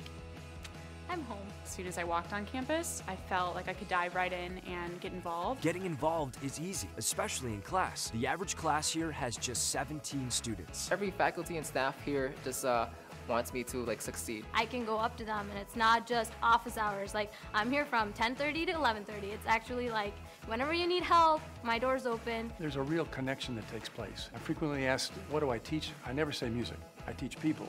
I'm home. As soon as I walked on campus, I felt like I could dive right in and get involved. Getting involved is easy, especially in class. The average class here has just 17 students. Every faculty and staff here just wants me to succeed. I can go up to them and it's not just office hours. Like, I'm here from 10:30 to 11:30. It's actually like, whenever you need help, my door's open. There's a real connection that takes place. I'm frequently asked, what do I teach? I never say music. I teach people.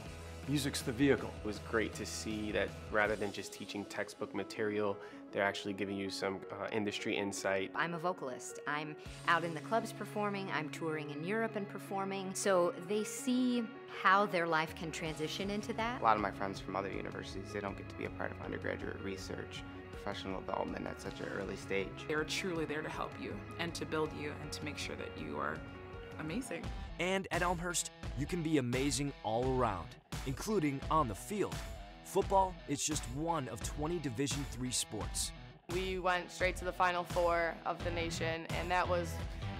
Music's the vehicle. It was great to see that rather than just teaching textbook material, they're actually giving you some industry insight. I'm a vocalist. I'm out in the clubs performing. I'm touring in Europe and performing. So they see how their life can transition into that. A lot of my friends from other universities, they don't get to be a part of undergraduate research, professional development at such an early stage. They're truly there to help you and to build you and to make sure that you are amazing. And at Elmhurst, you can be amazing all around, including on the field. Football is just one of 20 Division III sports. We went straight to the Final Four of the nation, and that was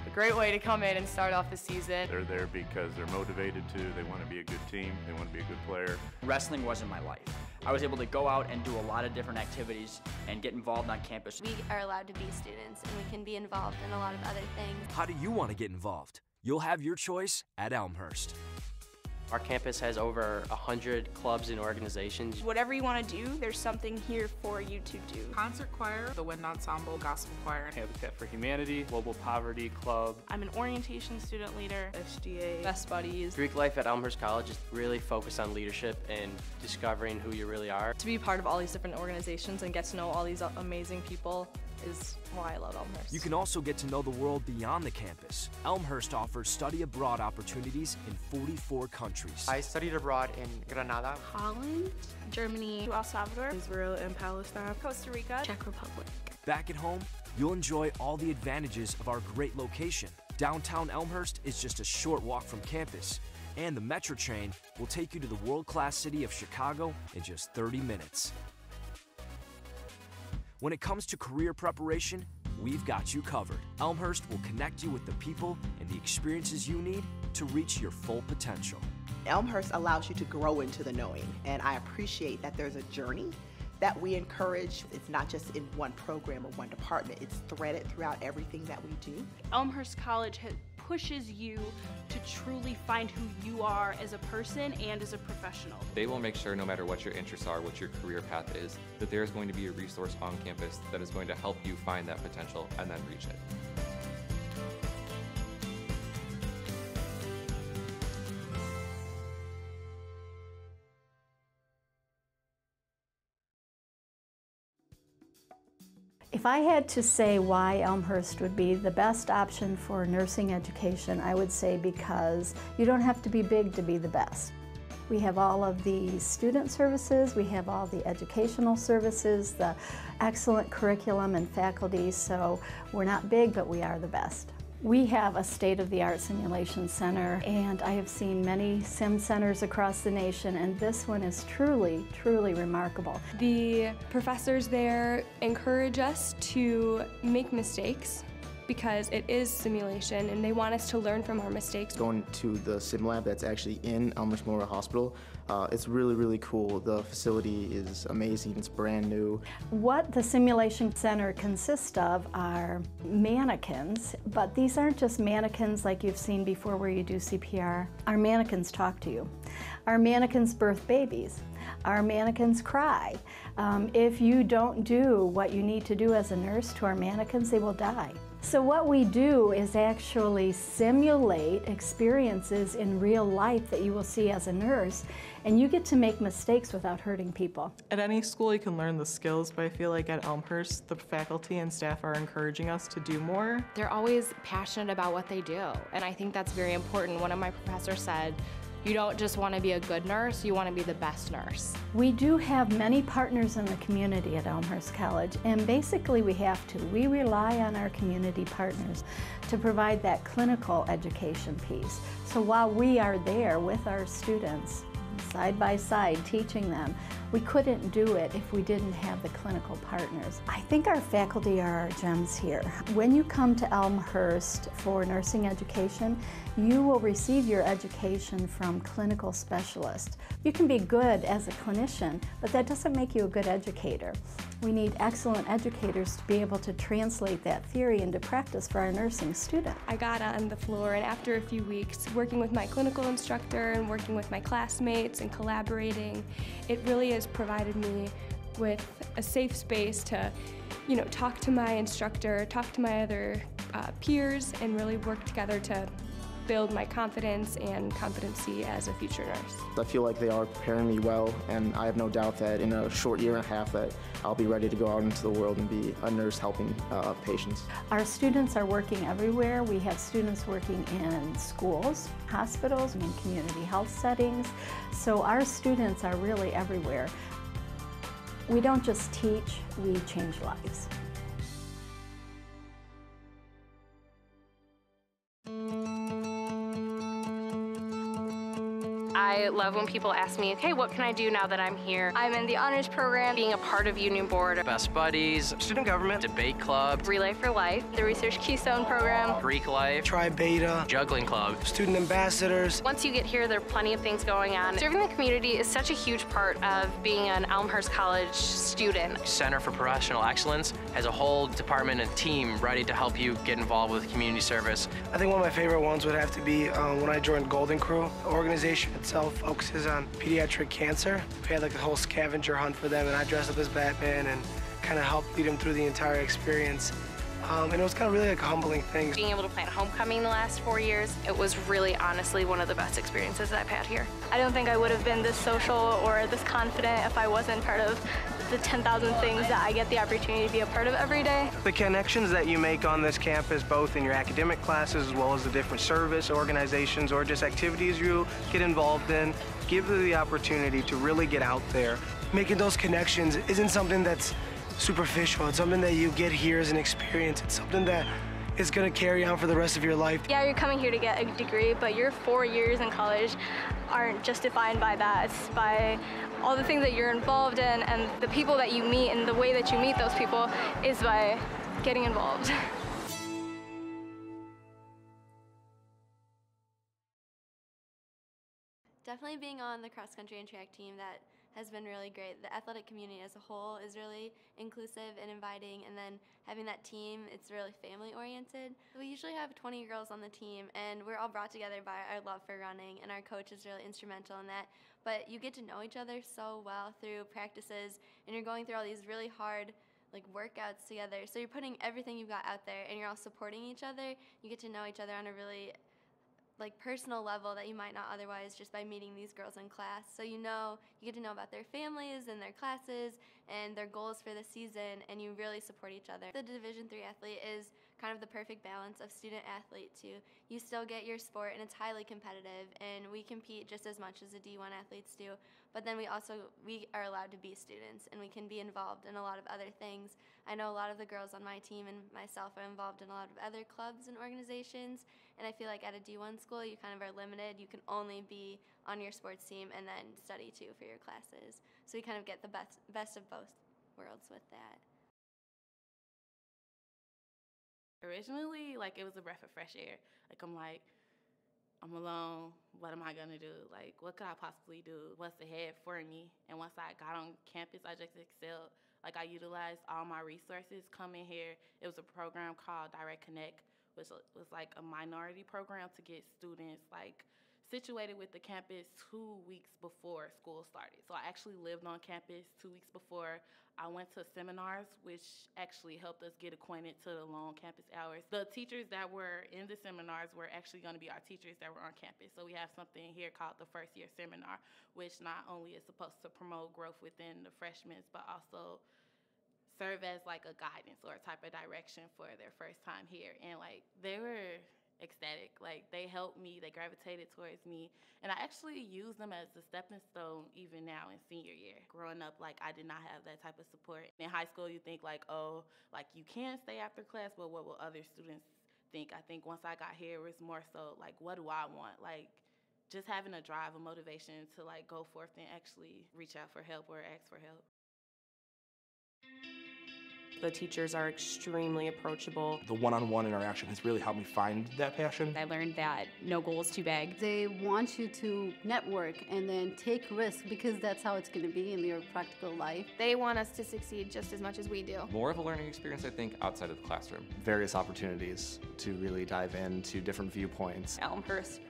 a great way to come in and start off the season. They're there because they're motivated to, they want to be a good team, they want to be a good player. Wrestling wasn't my life. I was able to go out and do a lot of different activities and get involved on campus. We are allowed to be students and we can be involved in a lot of other things. How do you want to get involved? You'll have your choice at Elmhurst. Our campus has over 100 clubs and organizations. Whatever you want to do, there's something here for you to do. Concert choir, the wind ensemble, gospel choir, Habitat for Humanity, Global Poverty Club. I'm an orientation student leader, SGA, Best Buddies. Greek life at Elmhurst College is really focused on leadership and discovering who you really are. To be part of all these different organizations and get to know all these amazing people is why I love Elmhurst. You can also get to know the world beyond the campus. Elmhurst offers study abroad opportunities in 44 countries. I studied abroad in Granada, Holland, Germany, El Salvador, Israel and Palestine, Costa Rica, Czech Republic. Back at home, you'll enjoy all the advantages of our great location. Downtown Elmhurst is just a short walk from campus, and the Metro train will take you to the world-class city of Chicago in just 30 minutes. When it comes to career preparation, we've got you covered. Elmhurst will connect you with the people and the experiences you need to reach your full potential. Elmhurst allows you to grow into the knowing, and I appreciate that there's a journey that we encourage. It's not just in one program or one department, it's threaded throughout everything that we do. Elmhurst College pushes you to truly find who you are as a person and as a professional. They will make sure no matter what your interests are, what your career path is, that there's going to be a resource on campus that is going to help you find that potential and then reach it. If I had to say why Elmhurst would be the best option for nursing education, I would say because you don't have to be big to be the best. We have all of the student services, we have all the educational services, the excellent curriculum and faculty, so we're not big, but we are the best. We have a state-of-the-art simulation center, and I have seen many sim centers across the nation, and this one is truly, truly remarkable. The professors there encourage us to make mistakes because it is simulation, and they want us to learn from our mistakes. Going to the sim lab that's actually in Elmhurst Memorial Hospital, it's really, really cool. The facility is amazing, it's brand new. What the simulation center consists of are mannequins, but these aren't just mannequins like you've seen before where you do CPR. Our mannequins talk to you. Our mannequins birth babies. Our mannequins cry. If you don't do what you need to do as a nurse to our mannequins, they will die. So what we do is actually simulate experiences in real life that you will see as a nurse, and you get to make mistakes without hurting people. At any school you can learn the skills, but I feel like at Elmhurst, the faculty and staff are encouraging us to do more. They're always passionate about what they do, and I think that's very important. One of my professors said, you don't just want to be a good nurse, you want to be the best nurse. We do have many partners in the community at Elmhurst College, and basically we have to. We rely on our community partners to provide that clinical education piece. So while we are there with our students, side by side, teaching them, We couldn't do it if we didn't have the clinical partners. I think our faculty are our gems here. When you come to Elmhurst for nursing education, you will receive your education from clinical specialists. You can be good as a clinician, but that doesn't make you a good educator. We need excellent educators to be able to translate that theory into practice for our nursing students. I got on the floor, and after a few weeks working with my clinical instructor and working with my classmates and collaborating, it really has provided me with a safe space to, talk to my instructor, talk to my other peers, and really work together to build my confidence and competency as a future nurse. I feel like they are preparing me well, and I have no doubt that in a short year and a half that I'll be ready to go out into the world and be a nurse helping patients. Our students are working everywhere. We have students working in schools, hospitals, and in community health settings. So our students are really everywhere. We don't just teach, we change lives. I love when people ask me, okay, what can I do now that I'm here? I'm in the honors program, being a part of Union Board, Best Buddies, Student Government, Debate Club, Relay for Life, the Research Keystone program, Greek Life, Tri Beta, Juggling Club, Student Ambassadors. Once you get here, there are plenty of things going on. Serving the community is such a huge part of being an Elmhurst College student. Center for Professional Excellence has a whole department and team ready to help you get involved with community service. I think one of my favorite ones would have to be when I joined Golden Crew. The organization itself focuses on pediatric cancer. We had like a whole scavenger hunt for them, and I dressed up as Batman and kind of helped lead them through the entire experience. And it was kind of really like a humbling thing. Being able to plan homecoming the last 4 years, it was really honestly one of the best experiences I've had here. I don't think I would have been this social or this confident if I wasn't part of the 10,000 things that I get the opportunity to be a part of every day. The connections that you make on this campus, both in your academic classes as well as the different service organizations or just activities you get involved in, give you the opportunity to really get out there. Making those connections isn't something that's superficial. It's something that you get here as an experience. It's something that is going to carry on for the rest of your life. Yeah, you're coming here to get a degree, but your 4 years in college aren't just defined by that. It's by all the things that you're involved in, and the people that you meet, and the way that you meet those people is by getting involved. Definitely being on the cross-country and track team, that has been really great. The athletic community as a whole is really inclusive and inviting, and then having that team, it's really family-oriented. We usually have 20 girls on the team, and we're all brought together by our love for running, and our coach is really instrumental in that. But you get to know each other so well through practices, and you're going through all these really hard workouts together. So you're putting everything you've got out there, and you're all supporting each other. You get to know each other on a really personal level that you might not otherwise just by meeting these girls in class. So you get to know about their families and their classes and their goals for the season, and you really support each other. The Division III athlete is kind of the perfect balance of student athlete too. You still get your sport, and it's highly competitive, and we compete just as much as the D1 athletes do, but then we are allowed to be students, and we can be involved in a lot of other things. I know a lot of the girls on my team and myself are involved in a lot of other clubs and organizations, and I feel like at a D1 school you kind of are limited. You can only be on your sports team and then study too for your classes. So you kind of get the best of both worlds with that. Originally, it was a breath of fresh air. I'm alone. What am I gonna do? What could I possibly do? What's ahead for me? And once I got on campus, I just excelled. I utilized all my resources coming here. It was a program called Direct Connect, which was a minority program to get students situated with the campus 2 weeks before school started. So I actually lived on campus 2 weeks before. I went to seminars, which actually helped us get acquainted to the long campus hours. The teachers that were in the seminars were actually going to be our teachers that were on campus. So we have something here called the first year seminar, which not only is supposed to promote growth within the freshmen, but also serve as a guidance or a type of direction for their first time here. And they were ecstatic. They helped me, they gravitated towards me, and I actually use them as a stepping stone even now in senior year. Growing up, I did not have that type of support. In high school, you think you can stay after class, but what will other students think? I think once I got here, it was more so what do I want? just having a drive, a motivation to like go forth and actually reach out for help or ask for help. The teachers are extremely approachable. The one-on-one interaction has really helped me find that passion. I learned that no goal is too big. They want you to network and then take risks because that's how it's going to be in your practical life. They want us to succeed just as much as we do. More of a learning experience, I think, outside of the classroom. Various opportunities to really dive into different viewpoints. Elmhurst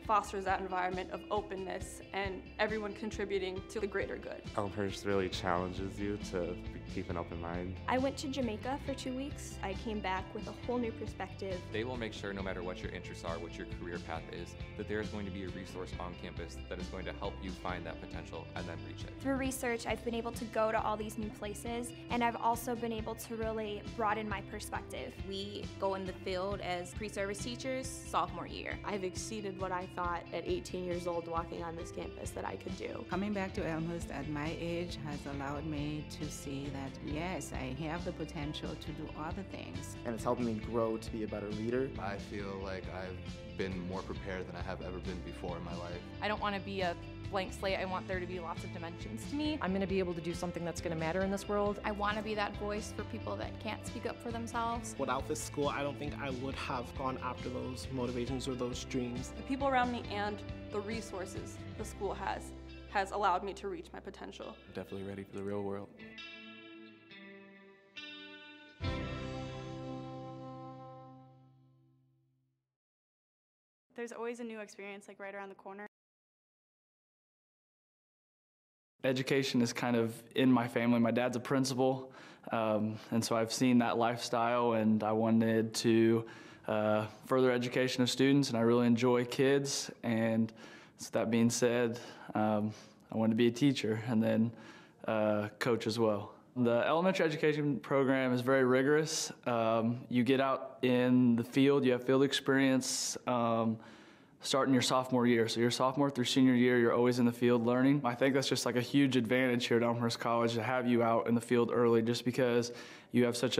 fosters that environment of openness and everyone contributing to the greater good. Elmhurst really challenges you to keep an open mind. I went to Jamaica for 2 weeks. I came back with a whole new perspective. They will make sure no matter what your interests are, what your career path is, that there is going to be a resource on campus that is going to help you find that potential and then reach it. Through research, I've been able to go to all these new places, and I've also been able to really broaden my perspective. We go in the field as pre-service teachers sophomore year. I've exceeded what I thought at 18 years old walking on this campus that I could do. Coming back to Elmhurst at my age has allowed me to see that, yes, I have the potential to do other things. And it's helped me grow to be a better leader. I feel like I've been more prepared than I have ever been before in my life. I don't want to be a blank slate. I want there to be lots of dimensions to me. I'm going to be able to do something that's going to matter in this world. I want to be that voice for people that can't speak up for themselves. Without this school, I don't think I would have gone after those motivations or those dreams. The people around me and the resources the school has allowed me to reach my potential. Definitely ready for the real world. There's always a new experience like right around the corner. Education is kind of in my family. My dad's a principal, and so I've seen that lifestyle, and I wanted to further education of students, and I really enjoy kids. And so that being said, I wanted to be a teacher and then coach as well. The elementary education program is very rigorous. You get out in the field, you have field experience starting your sophomore year. So your sophomore through senior year, you're always in the field learning. I think that's just like a huge advantage here at Elmhurst College to have you out in the field early, just because you have such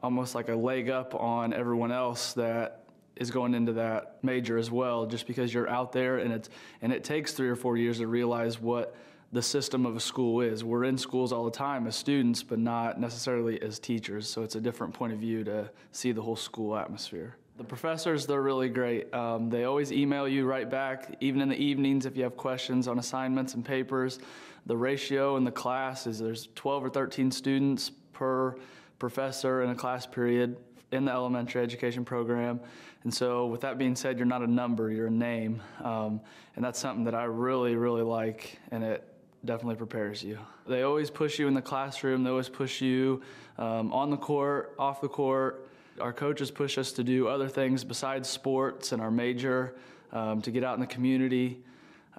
almost like a leg up on everyone else that is going into that major as well, just because you're out there, and it takes 3 or 4 years to realize what the system of a school is. We're in schools all the time as students, but not necessarily as teachers, so it's a different point of view to see the whole school atmosphere. The professors, they're really great. They always email you right back, even in the evenings if you have questions on assignments and papers. The ratio in the class is there's 12 or 13 students per professor in a class period in the elementary education program. And so with that being said, you're not a number, you're a name. And that's something that I really, really like, and it definitely prepares you. They always push you in the classroom, they always push you on the court, off the court. Our coaches push us to do other things besides sports and our major, to get out in the community.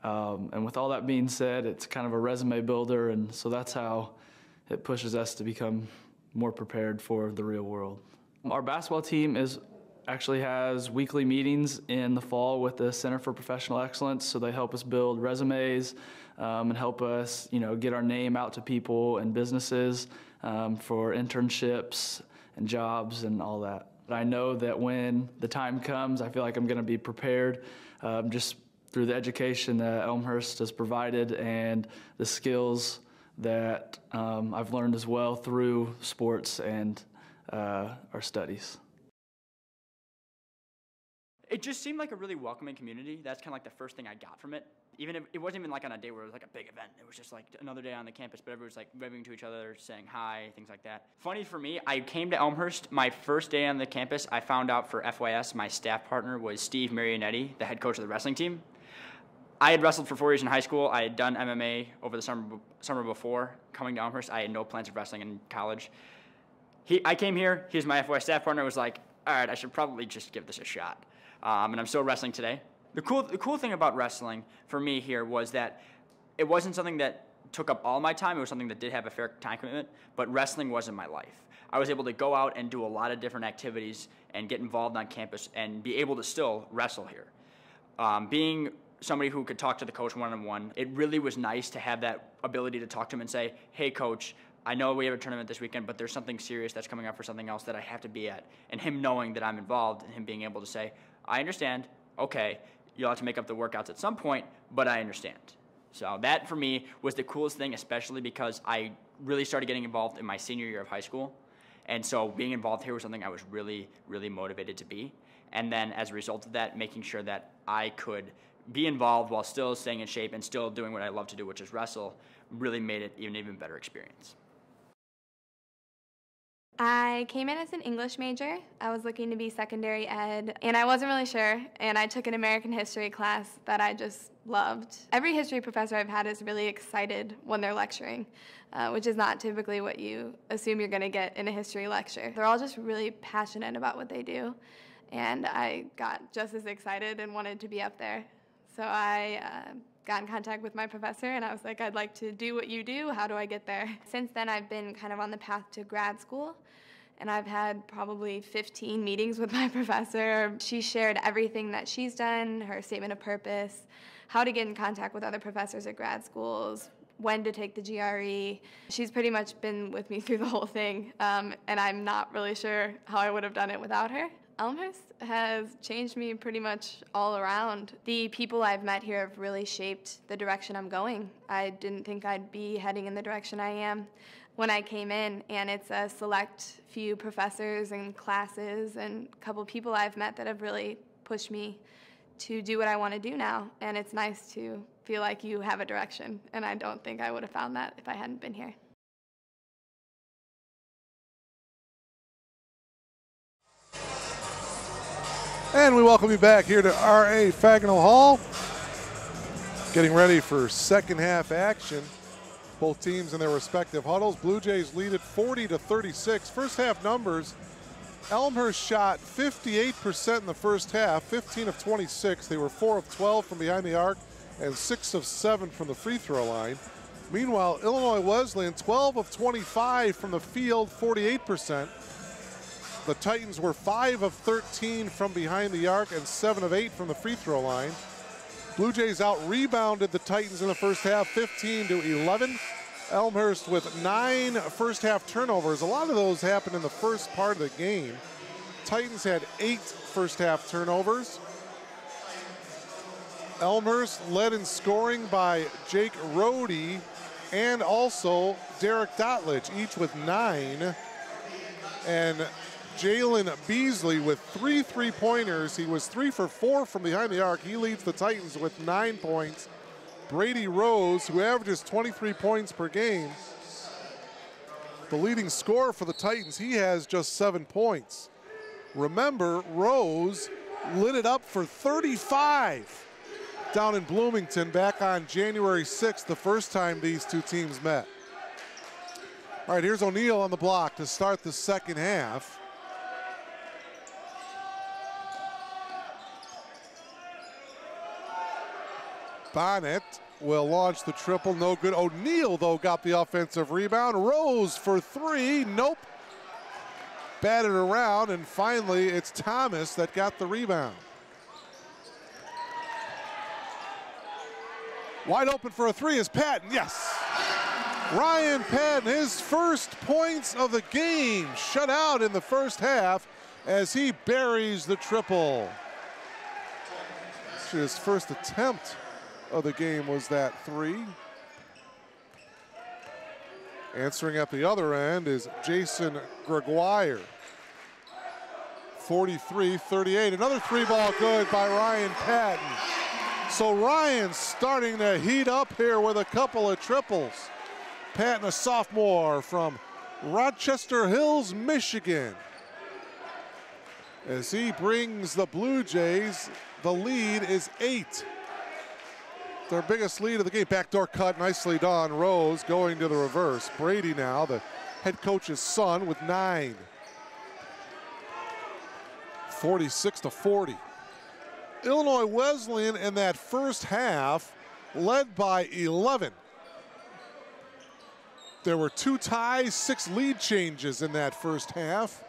And with all that being said, it's kind of a resume builder, and so that's how it pushes us to become more prepared for the real world. Our basketball team actually has weekly meetings in the fall with the Center for Professional Excellence, so they help us build resumes and help us, get our name out to people and businesses for internships and jobs and all that. But I know that when the time comes, I feel like I'm going to be prepared just through the education that Elmhurst has provided and the skills that I've learned as well through sports and our studies. It just seemed like a really welcoming community. That's kind of like the first thing I got from it. Even if it wasn't even like on a day where it was like a big event. It was just like another day on the campus, but everyone was like waving to each other, saying hi, things like that. Funny for me, I came to Elmhurst, my first day on the campus, I found out for FYS, my staff partner was Steve Marionetti, the head coach of the wrestling team. I had wrestled for 4 years in high school. I had done MMA over the summer before coming to Elmhurst. I had no plans of wrestling in college. I came here, he was my FYS staff partner, was like, all right, I should probably just give this a shot. And I'm still wrestling today. The cool thing about wrestling for me here was that it wasn't something that took up all my time. It was something that did have a fair time commitment, but wrestling wasn't my life. I was able to go out and do a lot of different activities and get involved on campus and be able to still wrestle here. Being somebody who could talk to the coach one-on-one, it really was nice to have that ability to talk to him and say, hey, coach, I know we have a tournament this weekend, but there's something serious that's coming up for something else that I have to be at. And him knowing that I'm involved and him being able to say, I understand, okay, You'll have to make up the workouts at some point, but I understand. So that for me was the coolest thing, especially because I really started getting involved in my senior year of high school. And so being involved here was something I was really, really motivated to be. And then as a result of that, making sure that I could be involved while still staying in shape and still doing what I love to do, which is wrestle, really made it an even better experience. I came in as an English major. I was looking to be secondary ed, and I wasn't really sure, and I took an American history class that I just loved. Every history professor I've had is really excited when they're lecturing, which is not typically what you assume you're going to get in a history lecture. They're all just really passionate about what they do, and I got just as excited and wanted to be up there. So I got in contact with my professor, and I was like, I'd like to do what you do. How do I get there? Since then, I've been kind of on the path to grad school, and I've had probably 15 meetings with my professor. She shared everything that she's done, her statement of purpose, how to get in contact with other professors at grad schools, when to take the GRE. She's pretty much been with me through the whole thing, and I'm not really sure how I would have done it without her. Elmhurst has changed me pretty much all around. The people I've met here have really shaped the direction I'm going. I didn't think I'd be heading in the direction I am when I came in, and it's a select few professors and classes and a couple people I've met that have really pushed me to do what I want to do now, and it's nice to feel like you have a direction, and I don't think I would have found that if I hadn't been here. And we welcome you back here to R.A. Fagnall Hall. Getting ready for second half action. Both teams in their respective huddles. Blue Jays lead at 40-36. First half numbers, Elmhurst shot 58% in the first half, 15 of 26. They were 4 of 12 from behind the arc and 6 of 7 from the free throw line. Meanwhile, Illinois Wesleyan, 12 of 25 from the field, 48%. The Titans were 5 of 13 from behind the arc and 7 of 8 from the free throw line. Blue Jays out-rebounded the Titans in the first half, 15-11. Elmhurst with 9 first half turnovers. A lot of those happened in the first part of the game. Titans had 8 first half turnovers. Elmhurst led in scoring by Jake Rohde and also Derek Dotledge, each with 9. And Jalen Beasley with 3 3-pointers. He was 3 for 4 from behind the arc. He leads the Titans with 9 points. Brady Rose, who averages 23 points per game, the leading scorer for the Titans, he has just 7 points. Remember, Rose lit it up for 35 down in Bloomington back on January 6th, the first time these two teams met. All right, here's O'Neal on the block to start the second half. Bonnet will launch the triple, no good. O'Neal, though, got the offensive rebound. Rose for 3, nope. Batted around, and finally it's Thomas that got the rebound. Wide open for a 3 is Patton, yes. Ryan Patton, his first points of the game, shut out in the first half as he buries the triple. Actually, his first attempt of the game was that 3. Answering at the other end is Jason Gregoire. 43-38, another 3-ball good by Ryan Patton. So Ryan's starting to heat up here with a couple of triples. Patton, a sophomore from Rochester Hills, Michigan. As he brings the Blue Jays, the lead is 8. Their biggest lead of the game. Backdoor cut, nicely done. Rose going to the reverse. Brady now, the head coach's son, with 9. 46-40. Illinois Wesleyan in that first half led by 11. There were 2 ties, 6 lead changes in that first half.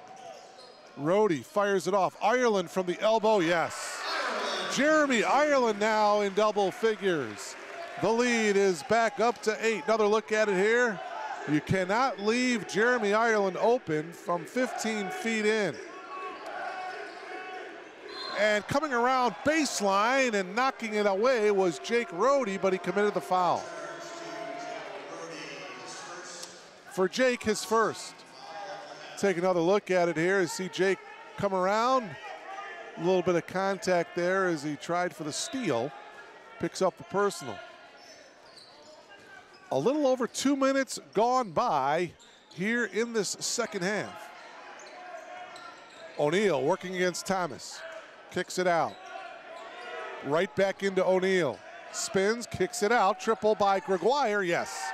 Rohde fires it off. Ireland from the elbow, yes. Jeremy Ireland now in double figures. The lead is back up to 8. Another look at it here. You cannot leave Jeremy Ireland open from 15 feet in. And coming around baseline and knocking it away was Jake Rohde, but he committed the foul. For Jake, his first. Take another look at it here. You see Jake come around. A little bit of contact there as he tried for the steal. Picks up the personal. A little over 2 minutes gone by here in this second half. O'Neal working against Thomas. Kicks it out. Right back into O'Neal. Spins, kicks it out. Triple by Gregoire, yes.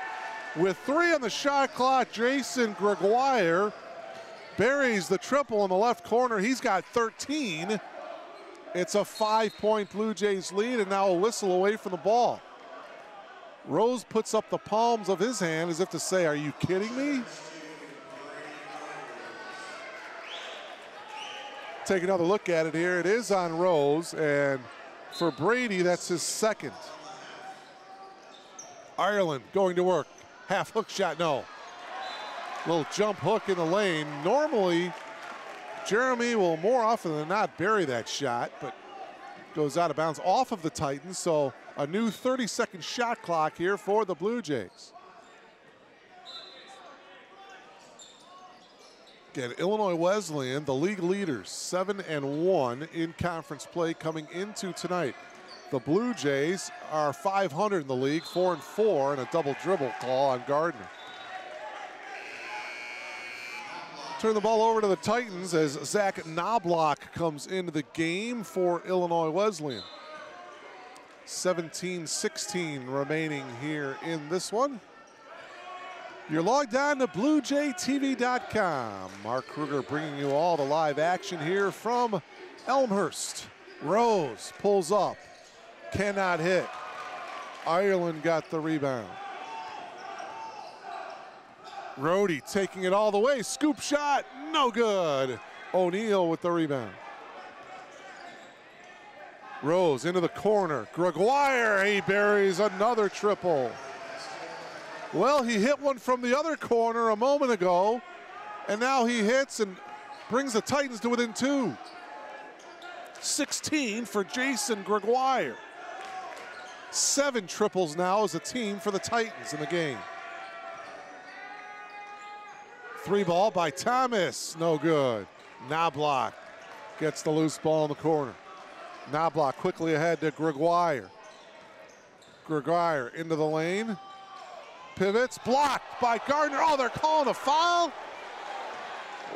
With 3 on the shot clock, Jason Gregoire buries the triple in the left corner. He's got 13. It's a 5-point Blue Jays lead, and now a whistle away from the ball. Rose puts up the palms of his hand as if to say, are you kidding me? Take another look at it here. It is on Rose, and for Brady, that's his second. Ireland going to work. Half hook shot, no. Little jump hook in the lane. Normally, Jeremy will more often than not bury that shot, but goes out of bounds off of the Titans, so a new 30-second shot clock here for the Blue Jays. Again, Illinois Wesleyan, the league leaders, 7-1 in conference play coming into tonight. The Blue Jays are 500 in the league, 4-4, and a double dribble call on Gardner. Turn the ball over to the Titans as Zach Knobloch comes into the game for Illinois Wesleyan. 17-16 remaining here in this one. You're logged on to BlueJayTV.com. Mark Kruger bringing you all the live action here from Elmhurst. Rose pulls up, cannot hit. Ireland got the rebound. Rohde taking it all the way, scoop shot, no good. O'Neal with the rebound. Rose into the corner, Gregoire, he buries another triple. Well, he hit one from the other corner a moment ago, and now he hits and brings the Titans to within 2. 16 for Jason Gregoire. 7 triples now as a team for the Titans in the game. 3 ball by Thomas, no good. Knobloch gets the loose ball in the corner. Knobloch quickly ahead to Gregoire. Gregoire into the lane. Pivots, blocked by Gardner. Oh, they're calling a foul?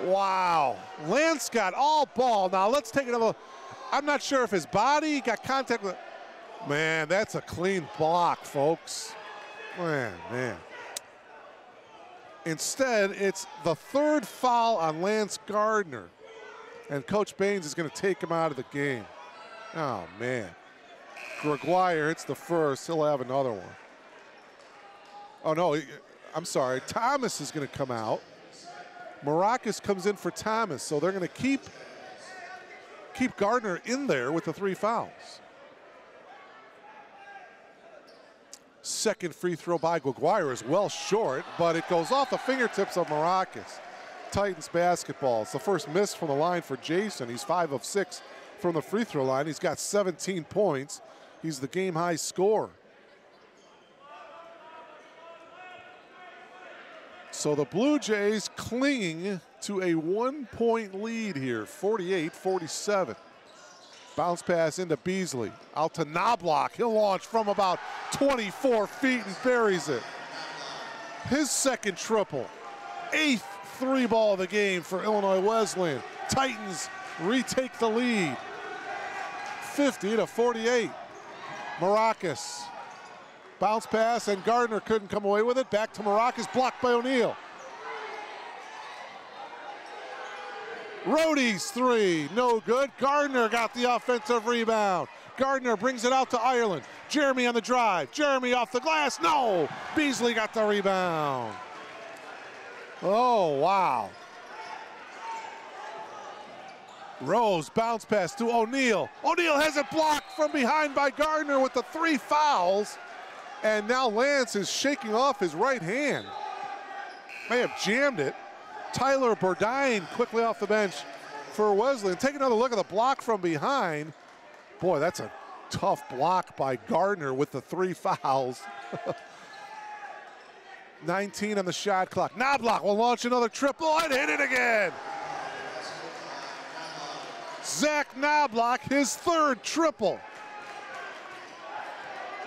Wow. Lance got all ball. Now let's take another. I'm not sure if his body got contact with. Man, that's a clean block, folks. Man. Instead, it's the 3rd foul on Lance Gardner. And Coach Baines is going to take him out of the game. Oh, man. Gregoire hits the first. He'll have another one. Oh, no, I'm sorry. Thomas is going to come out. Maracas comes in for Thomas, so they're going to keep Gardner in there with the 3 fouls. Second free throw by Gregoire is well short, but it goes off the fingertips of Maracas. Titans basketball. It's the first miss from the line for Jason. He's 5 of 6 from the free throw line. He's got 17 points. He's the game-high scorer. So the Blue Jays clinging to a 1-point lead here, 48-47. Bounce pass into Beasley, out to Knobloch. He'll launch from about 24 feet and buries it. His second triple, 8th 3-ball of the game for Illinois Wesleyan. Titans retake the lead, 50-48. Maracas. Bounce pass, and Gardner couldn't come away with it. Back to Maracas, blocked by O'Neal. Rohde's 3, no good. Gardner got the offensive rebound. Gardner brings it out to Ireland. Jeremy on the drive. Jeremy off the glass, no! Beasley got the rebound. Oh, wow. Rose, bounce pass to O'Neal. O'Neal has it blocked from behind by Gardner with the 3 fouls. And now Lance is shaking off his right hand. May have jammed it. Tyler Burdine quickly off the bench for Wesleyan. Take another look at the block from behind. Boy, that's a tough block by Gardner with the 3 fouls. 19 on the shot clock. Knobloch will launch another triple and hit it again. Zach Knobloch, his 3rd triple.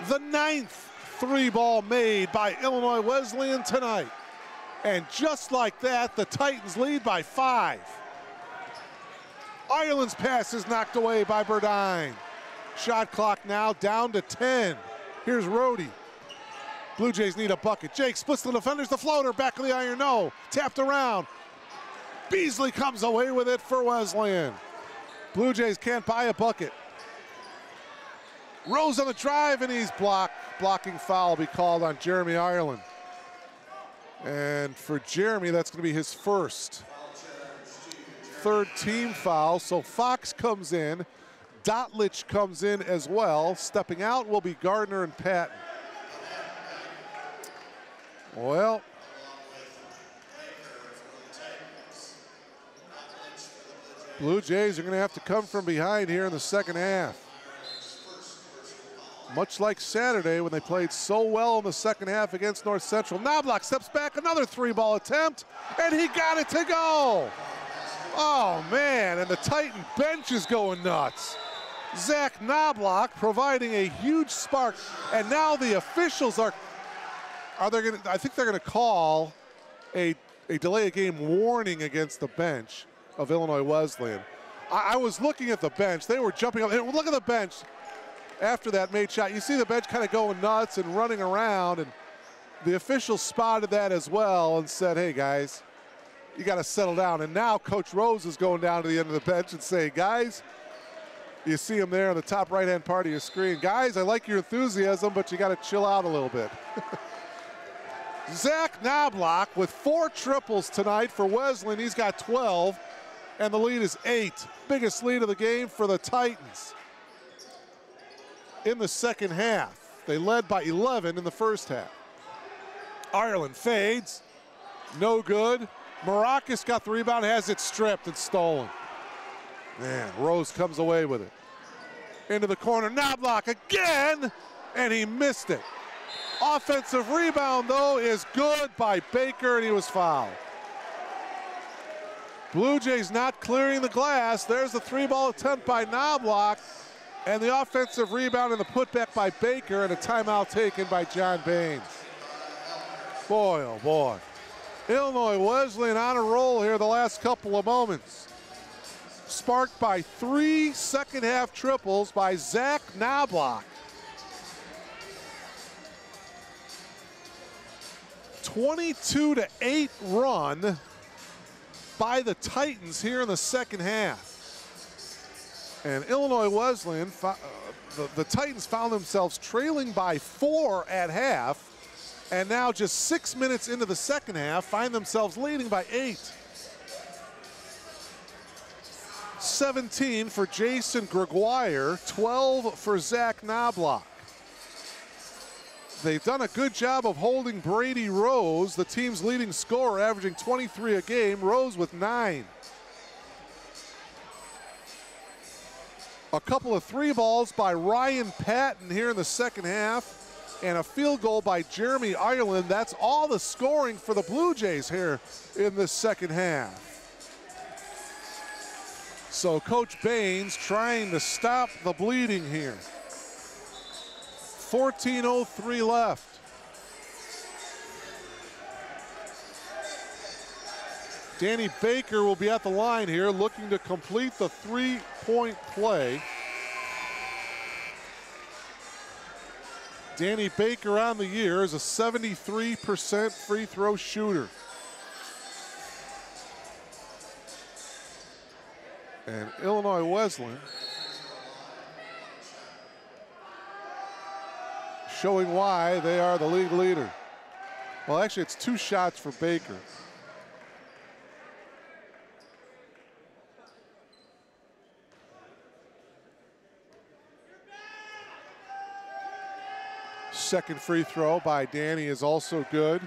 The 9th 3-ball made by Illinois Wesleyan tonight. And just like that, the Titans lead by 5. Ireland's pass is knocked away by Burdine. Shot clock now down to 10. Here's Rohde. Blue Jays need a bucket. Jake splits the defenders, the floater, back of the iron, no. Tapped around. Beasley comes away with it for Wesleyan. Blue Jays can't buy a bucket. Rose on the drive, and he's blocked. Blocking foul will be called on Jeremy Ireland. And for Jeremy, that's going to be his 1st. 3rd team foul, so Fox comes in. Dotlich comes in as well. Stepping out will be Gardner and Patton. Well, Blue Jays are going to have to come from behind here in the second half. Much like Saturday when they played so well in the second half against North Central. Knobloch steps back, another 3-ball attempt, and he got it to go. Oh, man, and the Titan bench is going nuts. Zach Knobloch providing a huge spark, and now the officials are they going to, I think they're going to call a delay of game warning against the bench of Illinois Wesleyan. I was looking at the bench. They were jumping up. Look at the bench after that made shot. You see the bench kind of going nuts and running around, and the officials spotted that as well and said, hey, guys, you got to settle down. And now Coach Rose is going down to the end of the bench and saying, guys, you see him there on the top right-hand part of your screen. Guys, I like your enthusiasm, but you got to chill out a little bit. Zach Knobloch with 4 triples tonight for Wesleyan. He's got 12, and the lead is 8. Biggest lead of the game for the Titans. In the second half, they led by 11 in the first half. Ireland fades, no good. Maracas got the rebound, has it stripped and stolen. Man, Rose comes away with it. Into the corner, Knobloch again, and he missed it. Offensive rebound, though, is good by Baker, and he was fouled. Blue Jays not clearing the glass. There's the 3-ball attempt by Knobloch, and the offensive rebound and the putback by Baker, and a timeout taken by John Baines. Boy, oh boy. Illinois Wesleyan on a roll here the last couple of moments. Sparked by 3 second-half triples by Zach Knobloch. 22-8 run by the Titans here in the second half. And Illinois Wesleyan, the Titans found themselves trailing by 4 at half, and now just 6 minutes into the second half, find themselves leading by 8. 17 for Jason Gregoire, 12 for Zach Knobloch. They've done a good job of holding Brady Rose, the team's leading scorer, averaging 23 a game. Rose with 9. A couple of 3-balls by Ryan Patton here in the second half, and a field goal by Jeremy Ireland. That's all the scoring for the Blue Jays here in the second half. So Coach Baines trying to stop the bleeding here. 14:03 left. Danny Baker will be at the line here looking to complete the 3-point play. Danny Baker on the year is a 73% free throw shooter. And Illinois Wesleyan showing why they are the league leader. Well, actually, it's 2 shots for Baker. Second free throw by Danny is also good.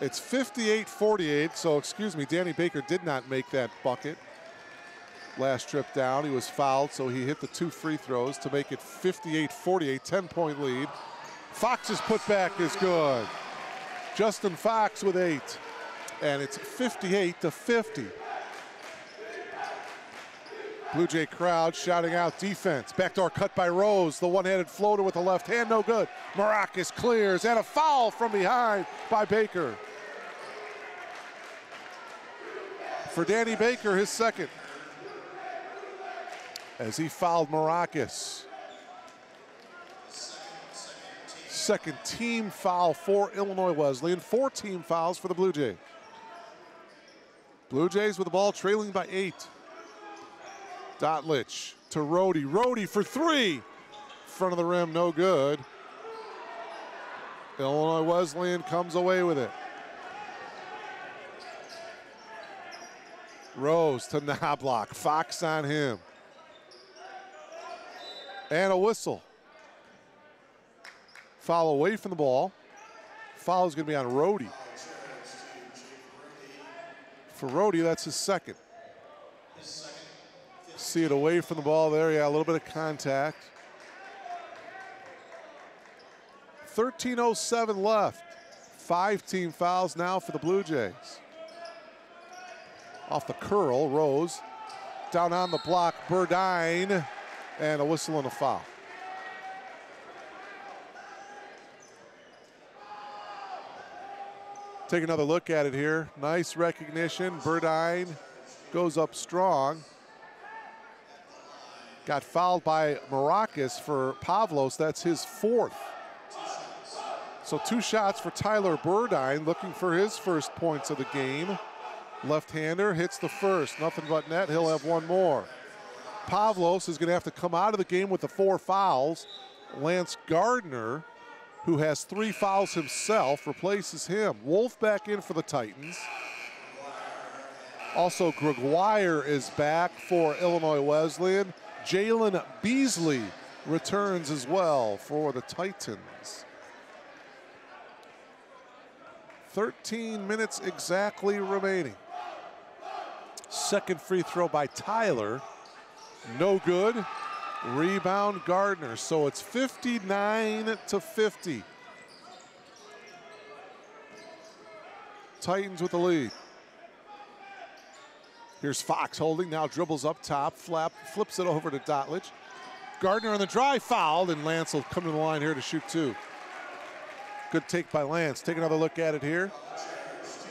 It's 58-48, so excuse me, Danny Baker did not make that bucket. Last trip down, he was fouled, so he hit the 2 free throws to make it 58-48, 10-point lead. Fox's putback is good. Justin Fox with 8, and it's 58-50. Blue Jay crowd shouting out defense. Backdoor cut by Rose. The one-handed floater with the left hand, no good. Maracas clears, and a foul from behind by Baker. For Danny Baker, his second. As he fouled Maracas. Second team foul for Illinois Wesleyan. 4 team fouls for the Blue Jays. Blue Jays with the ball trailing by 8. Dotlich to Rhodey. Rhodey for 3. Front of the rim, no good. Illinois Wesleyan comes away with it. Rose to Knobloch. Fox on him. And a whistle. Foul away from the ball. Foul is going to be on Rhodey. For Rhodey, that's his second. See it away from the ball there. Yeah, a little bit of contact. 13:07 left. 5 team fouls now for the Blue Jays. Off the curl, Rose. Down on the block, Burdine. And a whistle and a foul. Take another look at it here. Nice recognition. Burdine goes up strong. Got fouled by Maracas for Pavlos. That's his 4th. So 2 shots for Tyler Burdine, looking for his first points of the game. Left-hander hits the first. Nothing but net. He'll have 1 more. Pavlos is going to have to come out of the game with the 4 fouls. Lance Gardner, who has 3 fouls himself, replaces him. Wolf back in for the Titans. Also, Gregoire is back for Illinois Wesleyan. Jalen Beasley returns as well for the Titans. 13 minutes exactly remaining. Second free throw by Tyler. No good. Rebound Gardner. So it's 59-50. Titans with the lead. Here's Fox holding, now dribbles up top, flips it over to Dotlich. Gardner on the drive, fouled, and Lance will come to the line here to shoot 2. Good take by Lance. Take another look at it here.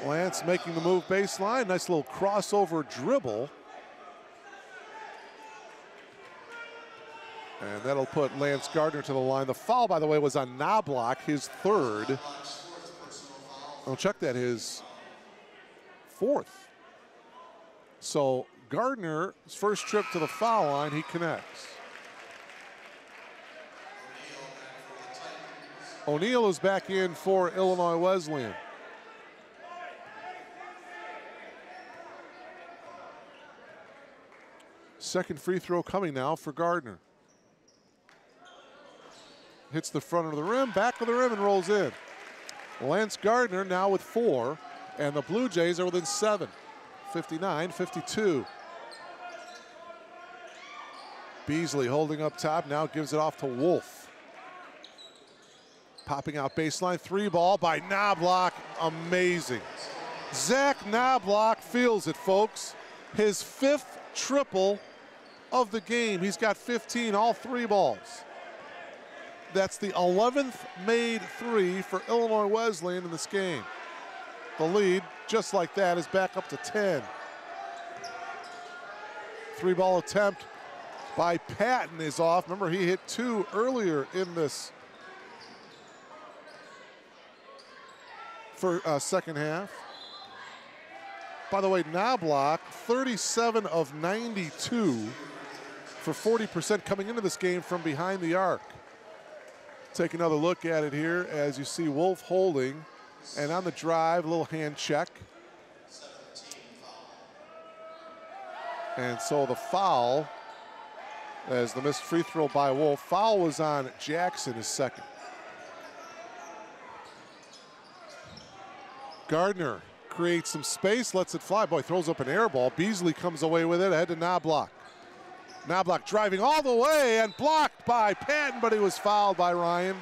Lance making the move baseline. Nice little crossover dribble. And that'll put Lance Gardner to the line. The foul, by the way, was on Knobloch, his 3rd. I'll check that, his 4th. So Gardner's first trip to the foul line, he connects. O'Neal is back in for Illinois Wesleyan. Second free throw coming now for Gardner. Hits the front of the rim, back of the rim, and rolls in. Lance Gardner now with 4, and the Blue Jays are within 7. 59-52. Beasley holding up top, now gives it off to Wolf. Popping out baseline, 3 ball by Knobloch, amazing. Zach Knobloch feels it, folks. His 5th triple of the game. He's got 15, all 3 balls. That's the 11th made 3 for Illinois Wesleyan in this game. The lead, just like that, is back up to 10. 3-ball attempt by Patton is off. Remember, he hit 2 earlier in this second half. By the way, Knobloch, 37 of 92 for 40% coming into this game from behind the arc. Take another look at it here as you see Wolf holding, and on the drive, a little hand check. And so the foul, as the missed free throw by Wolf, foul was on Jackson, his 2nd. Gardner creates some space, lets it fly. Boy, throws up an air ball. Beasley comes away with it, ahead to Knobloch. Knobloch driving all the way and blocked by Patton, but he was fouled by Ryan.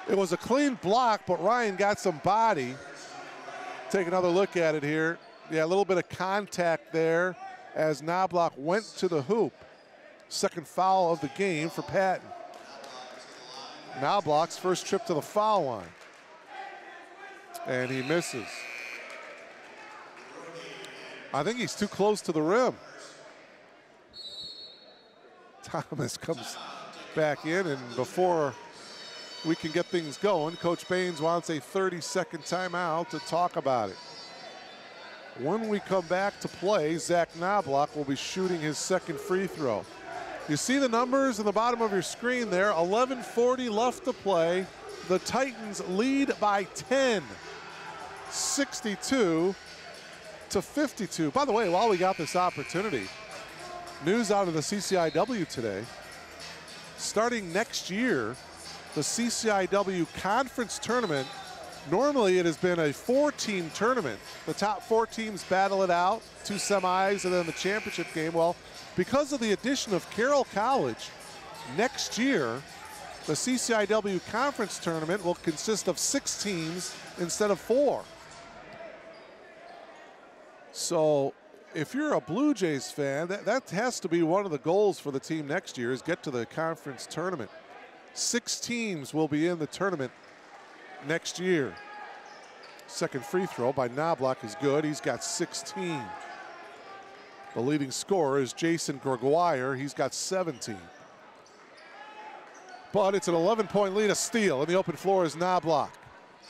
It was a clean block, but Ryan got some body. Take another look at it here. Yeah, a little bit of contact there as Knobloch went to the hoop. Second foul of the game for Patton. Knobloch's first trip to the foul line. And he misses. I think he's too close to the rim. Thomas comes back in, and before we can get things going, Coach Baines wants a 30-second timeout to talk about it. When we come back to play, Zach Knobloch will be shooting his second free throw. You see the numbers in the bottom of your screen there, 11:40 left to play. The Titans lead by 10, 62-52. By the way, while we got this opportunity, news out of the CCIW today, starting next year, the CCIW conference tournament, normally it has been a 4-team tournament. The top 4 teams battle it out, 2 semis and then the championship game. Well, because of the addition of Carroll College, next year, the CCIW conference tournament will consist of 6 teams instead of 4. So if you're a Blue Jays fan, that has to be one of the goals for the team next year, is get to the conference tournament. 6 teams will be in the tournament next year. Second free throw by Knobloch is good. He's got 16. The leading scorer is Jason Gregoire. He's got 17. But it's an 11-point lead, a steal. And the open floor is Knobloch.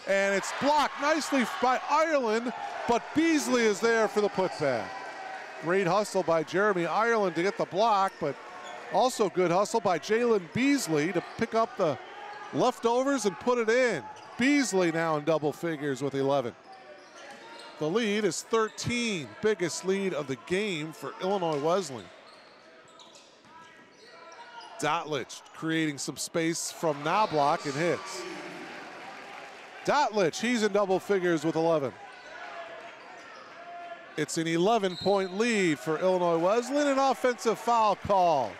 And it's blocked nicely by Ireland, but Beasley is there for the putback. Great hustle by Jeremy Ireland to get the block, but also good hustle by Jalen Beasley to pick up the leftovers and put it in. Beasley now in double figures with 11. The lead is 13, biggest lead of the game for Illinois Wesleyan. Dotlich creating some space from Knobloch and hits. Dotlich, he's in double figures with 11. It's an 11-point lead for Illinois Wesleyan, an offensive foul call.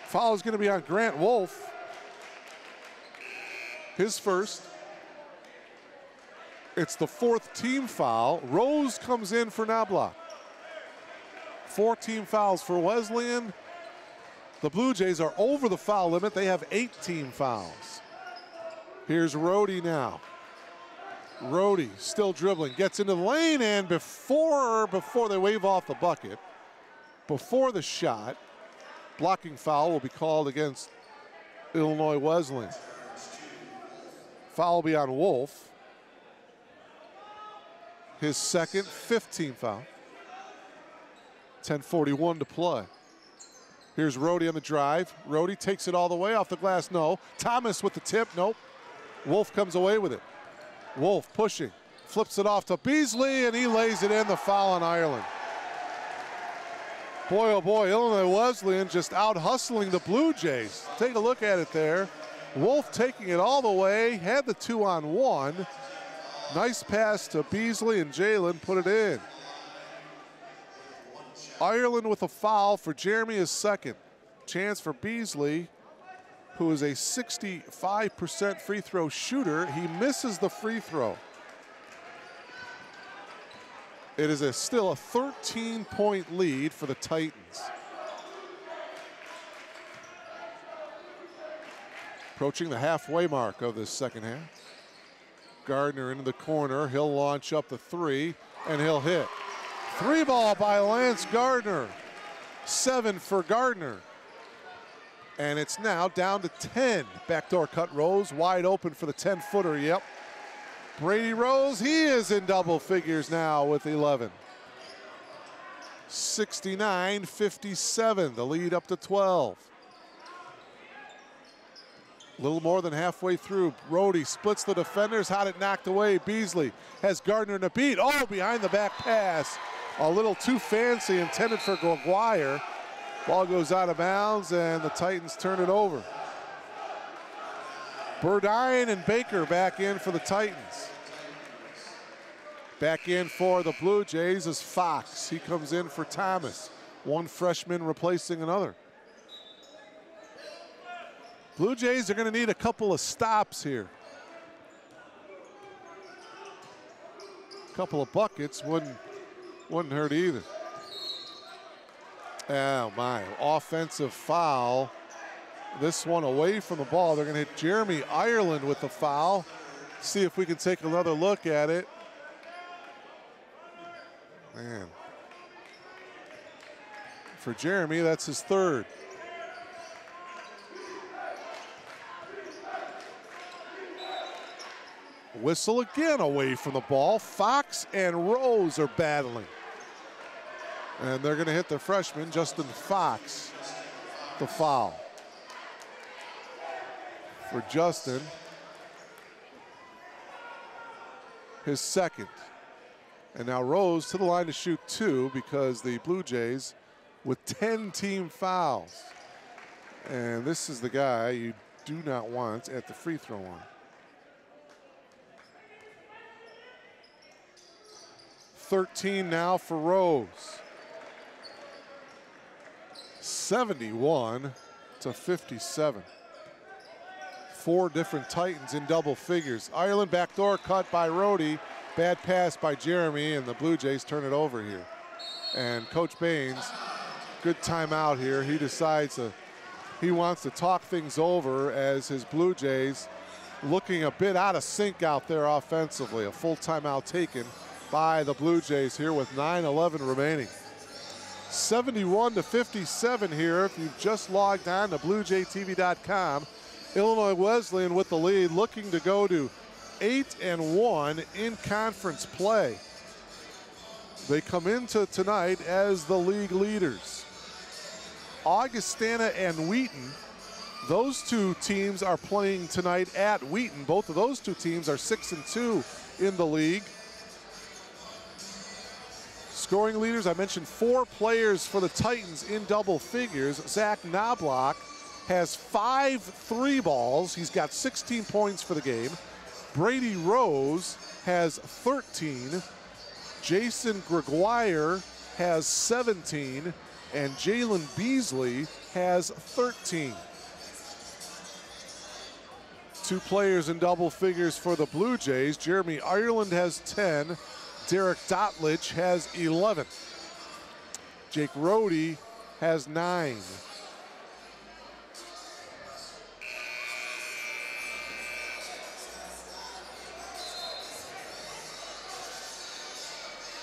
Foul is going to be on Grant Wolf. His first. It's the 4th team foul. Rose comes in for Knobloch. 4 team fouls for Wesleyan. The Blue Jays are over the foul limit. They have 8 team fouls. Here's Rohde now. Rohde still dribbling, gets into the lane, and before they wave off the bucket, before the shot, blocking foul will be called against Illinois Wesleyan. Foul will be on Wolf. His second, 5th team foul. 10:41 to play. Here's Rohde on the drive. Rohde takes it all the way off the glass. No. Thomas with the tip. Nope. Wolf comes away with it. Wolf pushing. Flips it off to Beasley, and he lays it in. The foul on Ireland. Boy, oh boy, Illinois Wesleyan just out hustling the Blue Jays. Take a look at it there. Wolf taking it all the way. Had the 2-on-1. Nice pass to Beasley, and Jalen put it in. Ireland with a foul for Jeremy is second. Chance for Beasley, who is a 65% free throw shooter. He misses the free throw. It is still a 13-point lead for the Titans. Approaching the halfway mark of this second half. Gardner into the corner. He'll launch up the 3, and he'll hit. 3 ball by Lance Gardner. 7 for Gardner. And it's now down to 10. Backdoor cut Rose, wide open for the 10-footer, yep. Brady Rose, he is in double figures now with 11. 69-57, the lead up to 12. A little more than halfway through. Rohde splits the defenders, had it knocked away. Beasley has Gardner in a beat. Oh, behind the back pass. A little too fancy, intended for Gregoire. Ball goes out of bounds, and the Titans turn it over. Burdine and Baker back in for the Titans. Back in for the Blue Jays is Fox. He comes in for Thomas. One freshman replacing another. Blue Jays are going to need a couple of stops here. A couple of buckets wouldn't hurt either. Oh my, offensive foul. This one away from the ball. They're going to hit Jeremy Ireland with the foul. See if we can take another look at it. Man. For Jeremy, that's his third. Whistle again away from the ball. Fox and Rose are battling. And they're going to hit the freshman, Justin Fox, the foul. For Justin, his second. And now Rose to the line to shoot 2 because the Blue Jays with 10 team fouls. And this is the guy you do not want at the free throw line. 13 now for Rose. 71 to 57. 4 different Titans in double figures. Ireland backdoor cut by Rhodey. Bad pass by Jeremy, and the Blue Jays turn it over here. And Coach Baines, good timeout here. He decides he wants to talk things over as his Blue Jays looking a bit out of sync out there offensively. A full timeout taken by the Blue Jays here with 9:11 remaining. 71 to 57 here. If you've just logged on to BlueJayTV.com, Illinois Wesleyan with the lead, looking to go to 8-1 in conference play. They come into tonight as the league leaders. Augustana and Wheaton, those two teams are playing tonight at Wheaton. Both of those two teams are 6-2 in the league. Scoring leaders, I mentioned 4 players for the Titans in double figures. Zach Knobloch has 5 3 balls. He's got 16 points for the game. Brady Rose has 13. Jason Gregoire has 17. And Jalen Beasley has 13. 2 players in double figures for the Blue Jays. Jeremy Ireland has 10. Derek Dotlich has 11. Jake Rhodey has 9.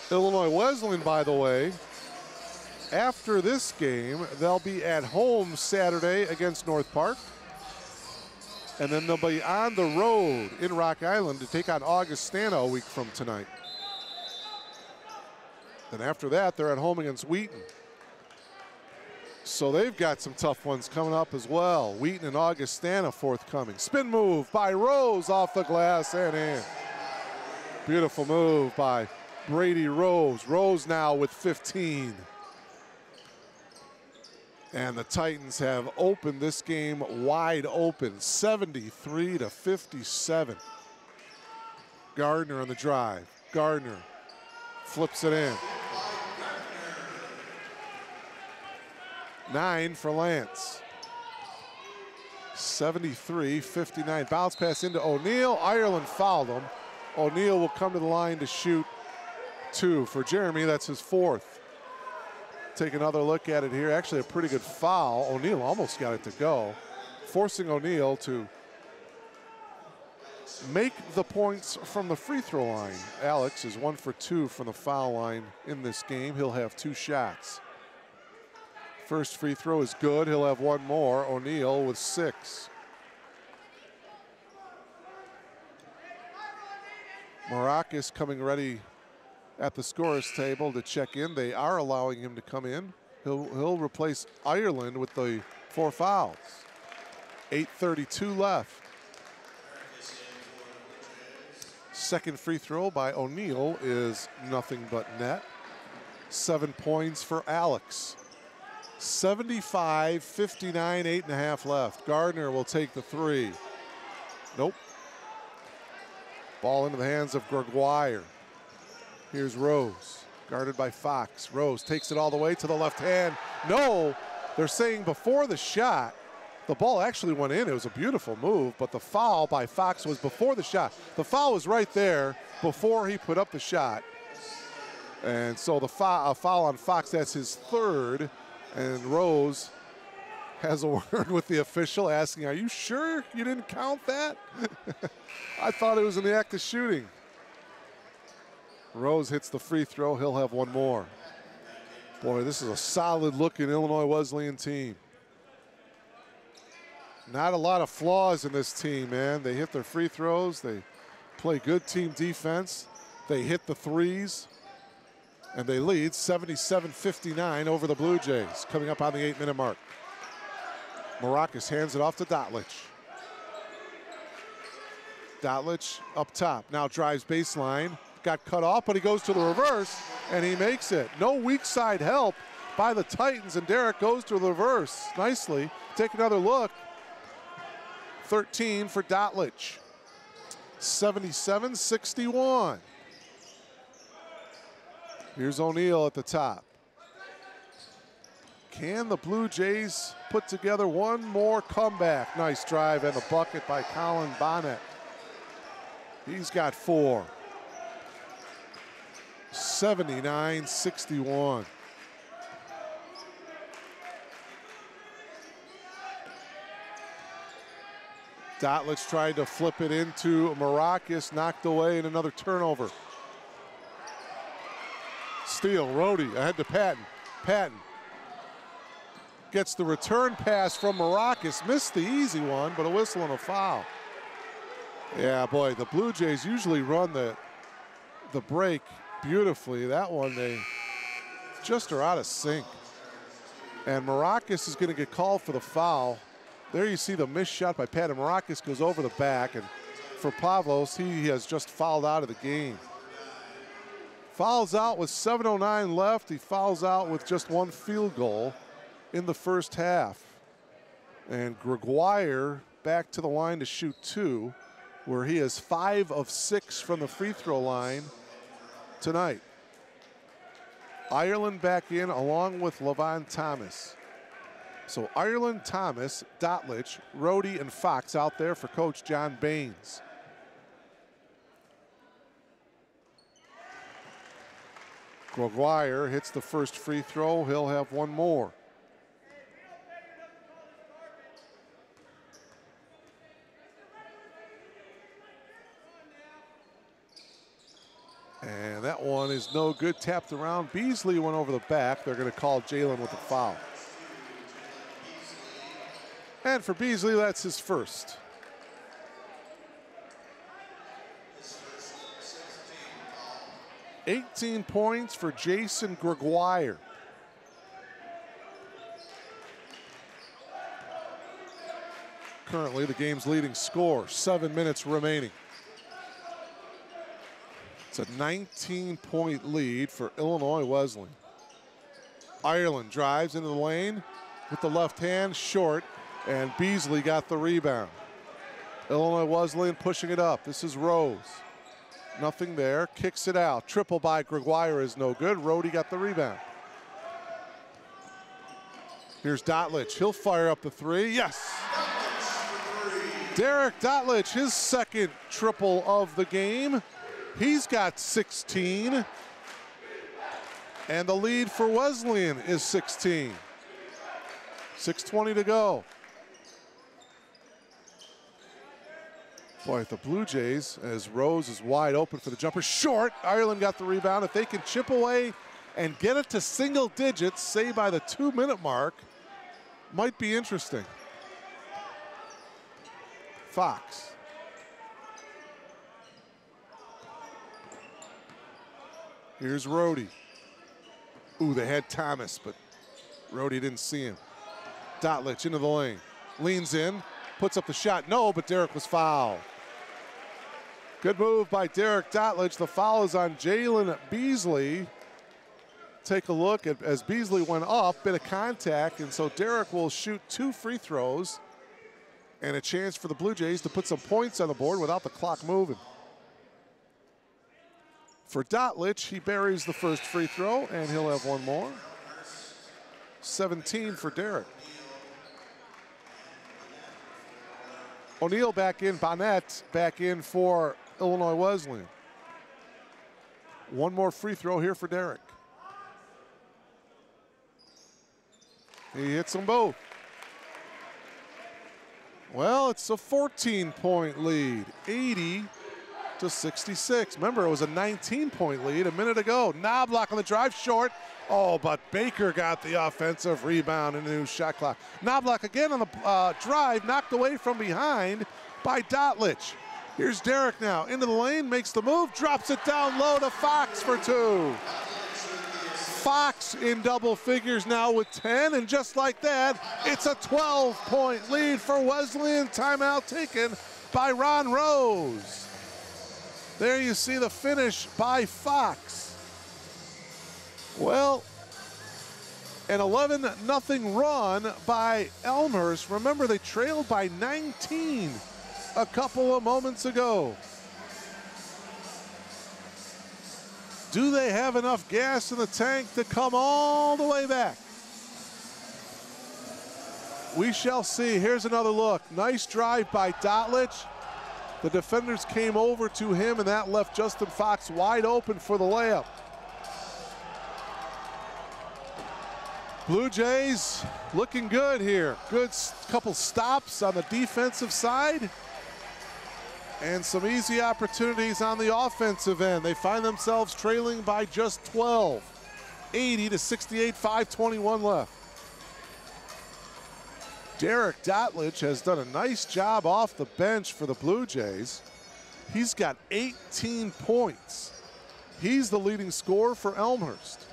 Illinois Wesleyan, by the way, after this game, they'll be at home Saturday against North Park. And then they'll be on the road in Rock Island to take on Augustana a week from tonight. Then after that, they're at home against Wheaton. So they've got some tough ones coming up as well. Wheaton and Augustana forthcoming. Spin move by Rose off the glass and in. Beautiful move by Brady Rose. Rose now with 15. And the Titans have opened this game wide open, 73 to 57. Gardner on the drive. Gardner flips it in. 9 for Lance. 73-59. Bounce pass into O'Neal. Ireland fouled him. O'Neal will come to the line to shoot 2 for Jeremy. That's his 4th. Take another look at it here. Actually, a pretty good foul. O'Neal almost got it to go, forcing O'Neal to make the points from the free throw line. Alex is 1 for 2 from the foul line in this game. He'll have 2 shots. First free throw is good. He'll have 1 more. O'Neal with 6. Maracas coming ready at the scorer's table to check in. They are allowing him to come in. He'll replace Ireland with the 4 fouls. 8:32 left. Second free throw by O'Neal is nothing but net. 7 points for Alex. 75-59, 8.5 left. Gardner will take the 3. Nope. Ball into the hands of Gregoire. Here's Rose, guarded by Fox. Rose takes it all the way to the left hand. No, they're saying before the shot, the ball actually went in. It was a beautiful move, but the foul by Fox was before the shot. The foul was right there before he put up the shot. And so the foul on Fox, that's his third. And Rose has a word with the official asking, are you sure you didn't count that? I thought it was in the act of shooting. Rose hits the free throw. He'll have one more. Boy, this is a solid-looking Illinois Wesleyan team. Not a lot of flaws in this team, man. They hit their free throws. They play good team defense. They hit the threes. And they lead 77-59 over the Blue Jays, coming up on the 8-minute mark. Maracas hands it off to Dotlich. Dotlich up top, now drives baseline. Got cut off, but he goes to the reverse, and he makes it. No weak side help by the Titans, and Derek goes to the reverse nicely. Take another look. 13 for Dotlich. 77-61. Here's O'Neal at the top. Can the Blue Jays put together one more comeback? Nice drive and the bucket by Colin Bonnet. He's got 4. 79-61. Dotlich tried to flip it into Maracas, knocked away, and another turnover. Steal, Rohde ahead to Patton. Patton gets the return pass from Maracas, missed the easy one, but a whistle and a foul. Yeah, boy, the Blue Jays usually run the break beautifully. That one, they just are out of sync. And Maracas is going to get called for the foul. There you see the missed shot by Patton. Maracas goes over the back, and for Pavlos, he has just fouled out of the game. Fouls out with 7:09 left. He fouls out with just one field goal in the first half. And Gregoire back to the line to shoot 2, where he is 5 of 6 from the free throw line tonight. Ireland back in along with Levon Thomas. So Ireland, Thomas, Dotlich, Rohde, and Fox out there for Coach John Baines. Gregoire hits the first free throw. He'll have one more. And that one is no good, tapped around. Beasley went over the back. They're going to call Jalen with a foul. And for Beasley, that's his first. $18 points for Jason Gregoire. Currently the game's leading scorer, 7 minutes remaining. It's a 19-point lead for Illinois Wesleyan. Ireland drives into the lane with the left hand, short, and Beasley got the rebound. Illinois Wesleyan pushing it up. This is Rose. Nothing there, kicks it out. Triple by Gregoire is no good. Rohde got the rebound. Here's Dotlich, he'll fire up the 3, yes! Derek Dotlich, his second triple of the game. He's got 16. And the lead for Wesleyan is 16. 6:20 to go. Boy, the Blue Jays, as Rose is wide open for the jumper, short. Ireland got the rebound. If they can chip away and get it to single digits, say by the 2-minute mark, might be interesting. Fox. Here's Rohde. Ooh, they had Thomas, but Rohde didn't see him. Dotlich into the lane. Leans in, puts up the shot. No, but Derek was fouled. Good move by Derek Dotlich. The foul is on Jalen Beasley. Take a look at as Beasley went up, bit of contact, and so Derek will shoot 2 free throws And a chance for the Blue Jays to put some points on the board without the clock moving. For Dotlich, he buries the first free throw, and he'll have one more. 17 for Derek. O'Neal back in, Bonnet back in for Illinois Wesleyan. One more free throw here for Derek. He hits them both. Well, it's a 14-point lead, 80-66. Remember, it was a 19-point lead a minute ago. Knobloch on the drive, short. Oh, but Baker got the offensive rebound and a new shot clock. Knobloch again on the drive, knocked away from behind by Dotlich. Here's Derek now, into the lane, makes the move, drops it down low to Fox for two. Fox in double figures now with 10, and just like that, it's a 12-point lead for Wesleyan. Timeout taken by Ron Rose. There you see the finish by Fox. Well, an 11-0 run by Elmhurst. Remember, they trailed by 19 a couple of moments ago. Do they have enough gas in the tank to come all the way back? We shall see. Here's another look. Nice drive by Dotlich. The defenders came over to him, and that left Justin Fox wide open for the layup. Blue Jays looking good here. Good couple stops on the defensive side. And some easy opportunities on the offensive end. They find themselves trailing by just 12. 80-68, 5:21 left. Derek Dotlich has done a nice job off the bench for the Blue Jays. He's got 18 points. He's the leading scorer for Elmhurst.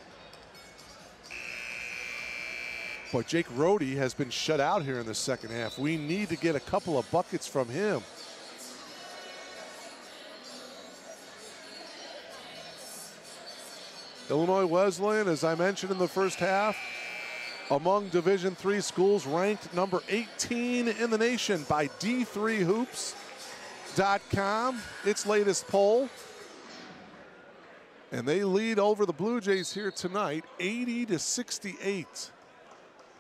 But Jake Rohde has been shut out here in the second half. We need to get a couple of buckets from him. Illinois Wesleyan, as I mentioned in the first half, among Division III schools ranked number 18 in the nation by D3Hoops.com, its latest poll. And they lead over the Blue Jays here tonight, 80-68.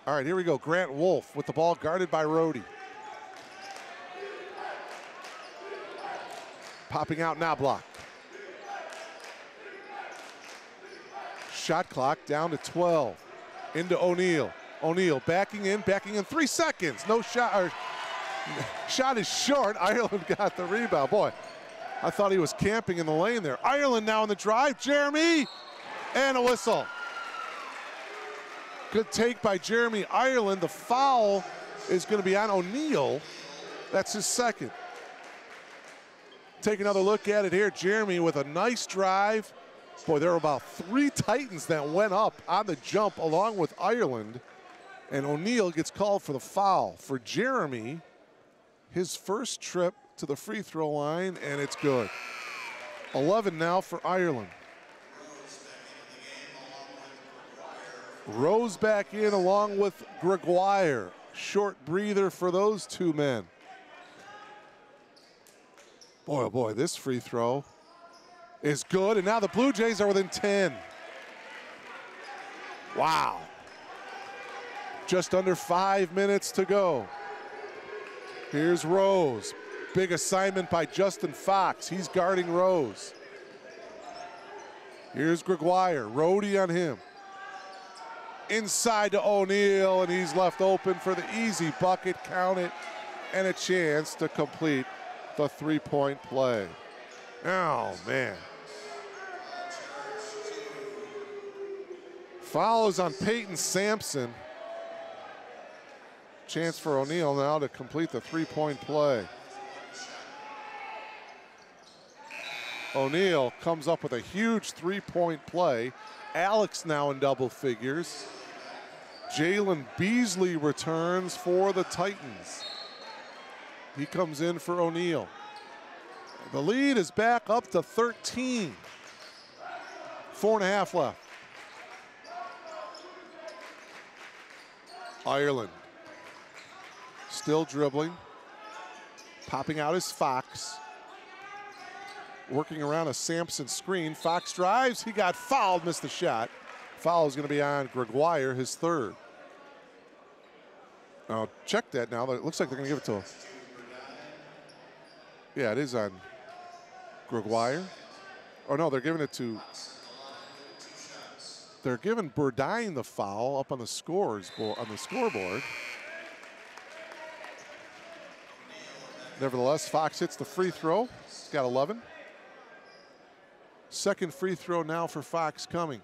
All right, here we go. Grant Wolf with the ball guarded by Rohde. Popping out Knobloch. Shot clock down to 12. Into O'Neal. O'Neal backing in 3 seconds. No shot, or shot is short. Ireland got the rebound. Boy, I thought he was camping in the lane there. Ireland now on the drive. Jeremy, and a whistle. Good take by Jeremy Ireland. The foul is going to be on O'Neal. That's his second. Take another look at it here. Jeremy with a nice drive. Boy, there were about 3 Titans that went up on the jump along with Ireland. And O'Neal gets called for the foul. For Jeremy, his first trip to the free throw line, and it's good. 11 now for Ireland. Rose back in along with Gregoire. Short breather for those two men. Boy, oh boy, this free throw is good, and now the Blue Jays are within 10. Wow. Just under 5 minutes to go. Here's Rose. Big assignment by Justin Fox. He's guarding Rose. Here's Gregoire. Rohde on him. Inside to O'Neal, and he's left open for the easy bucket. Count it, and a chance to complete the three-point play. Oh, man. Foul is on Peyton Sampson. Chance for O'Neal now to complete the three-point play. O'Neal comes up with a huge three-point play. Alex now in double figures. Jalen Beasley returns for the Titans. He comes in for O'Neal. The lead is back up to 13. 4.5 left. Ireland still dribbling. Popping out is Fox. Working around a Sampson screen. Fox drives. He got fouled, missed the shot. Foul is going to be on Gregoire, his third. Now, check that now. It looks like they're going to give it to him. Yeah, it is on Gregoire. Oh, no, they're giving it to... They're giving Burdine the foul up on the scoreboard. Nevertheless, Fox hits the free throw. He's got 11. Second free throw now for Fox coming.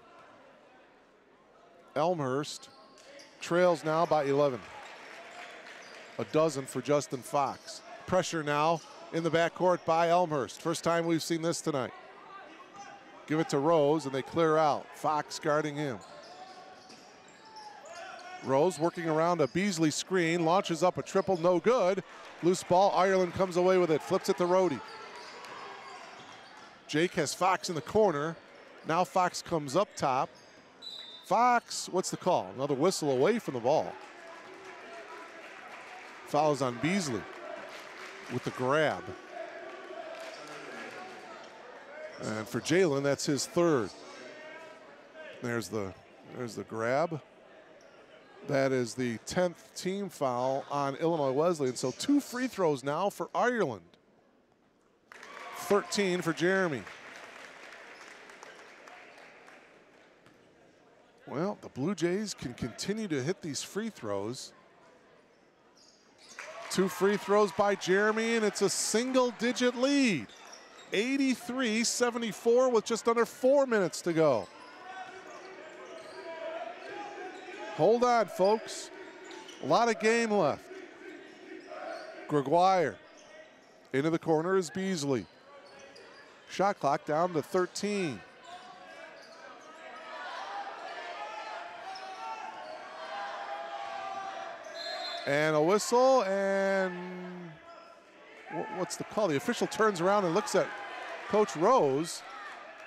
Elmhurst trails now by 11. A dozen for Justin Fox. Pressure now in the backcourt by Elmhurst. First time we've seen this tonight. Give it to Rose, and they clear out. Fox guarding him. Rose working around a Beasley screen, launches up a triple, no good. Loose ball, Ireland comes away with it, flips it to Rhodey. Jake has Fox in the corner. Now Fox comes up top. Fox, what's the call? Another whistle away from the ball. Fouls on Beasley with the grab. And for Jalen, that's his third. There's the grab. That is the 10th team foul on Illinois Wesleyan. So 2 free throws now for Ireland. 13 for Jeremy. Well, the Blue Jays can continue to hit these free throws. 2 free throws by Jeremy, and it's a single-digit lead. 83-74 with just under 4 minutes to go. Hold on, folks. A lot of game left. Gregoire. Into the corner is Beasley. Shot clock down to 13. And a whistle, and what's the call? The official turns around and looks at Coach Rose,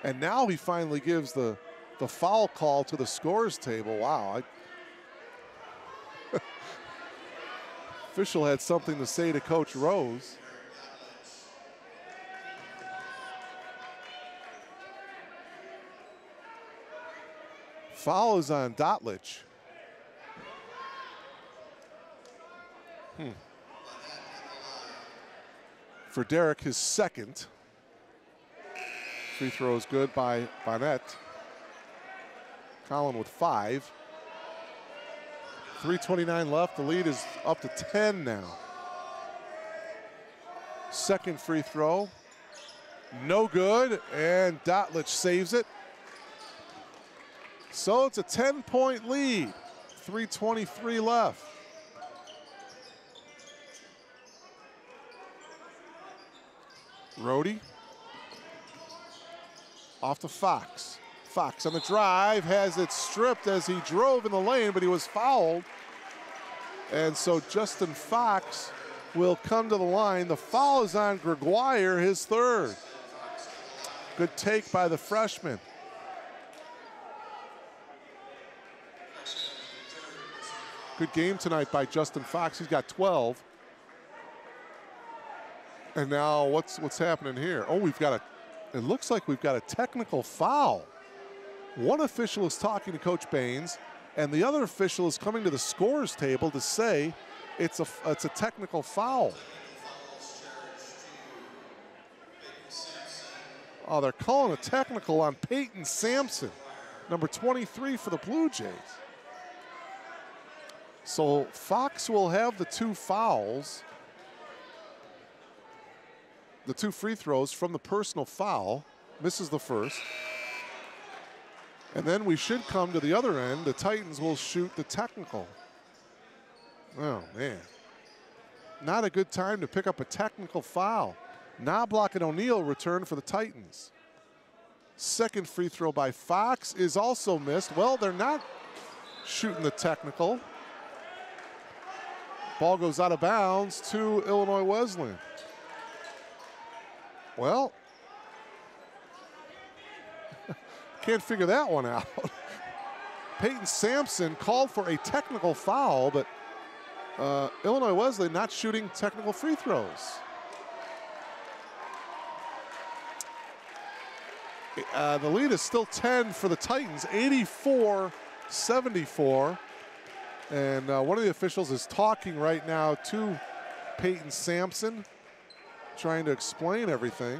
and now he finally gives the foul call to the scores table. Wow. Official had something to say to Coach Rose. Foul is on Dotlich. For Derek, his second. Free throw is good by Bonnet. Collin with 5. 3:29 left. The lead is up to 10 now. Second free throw. No good, and Dotlich saves it. So it's a 10-point lead. 3:23 left. Rhodey. Off to Fox. Fox on the drive, has it stripped as he drove in the lane, but he was fouled. And so Justin Fox will come to the line. The foul is on Gregoire, his third. Good take by the freshman. Good game tonight by Justin Fox. He's got 12. And now what's happening here? Oh, it looks like we've got a technical foul. One official is talking to Coach Baines, and the other official is coming to the scores table to say it's a technical foul. Oh, they're calling a technical on Peyton Sampson, number 23 for the Blue Jays. So Fox will have the 2 fouls, the 2 free throws from the personal foul, misses the first. And then we should come to the other end. The Titans will shoot the technical. Oh, man. Not a good time to pick up a technical foul. Knobloch and O'Neal return for the Titans. Second free throw by Fox is also missed. Well, they're not shooting the technical. Ball goes out of bounds to Illinois Wesleyan. Well, can't figure that one out. Peyton Sampson called for a technical foul, but Illinois Wesleyan not shooting technical free throws. The lead is still 10 for the Titans, 84-74. And one of the officials is talking right now to Peyton Sampson, trying to explain everything.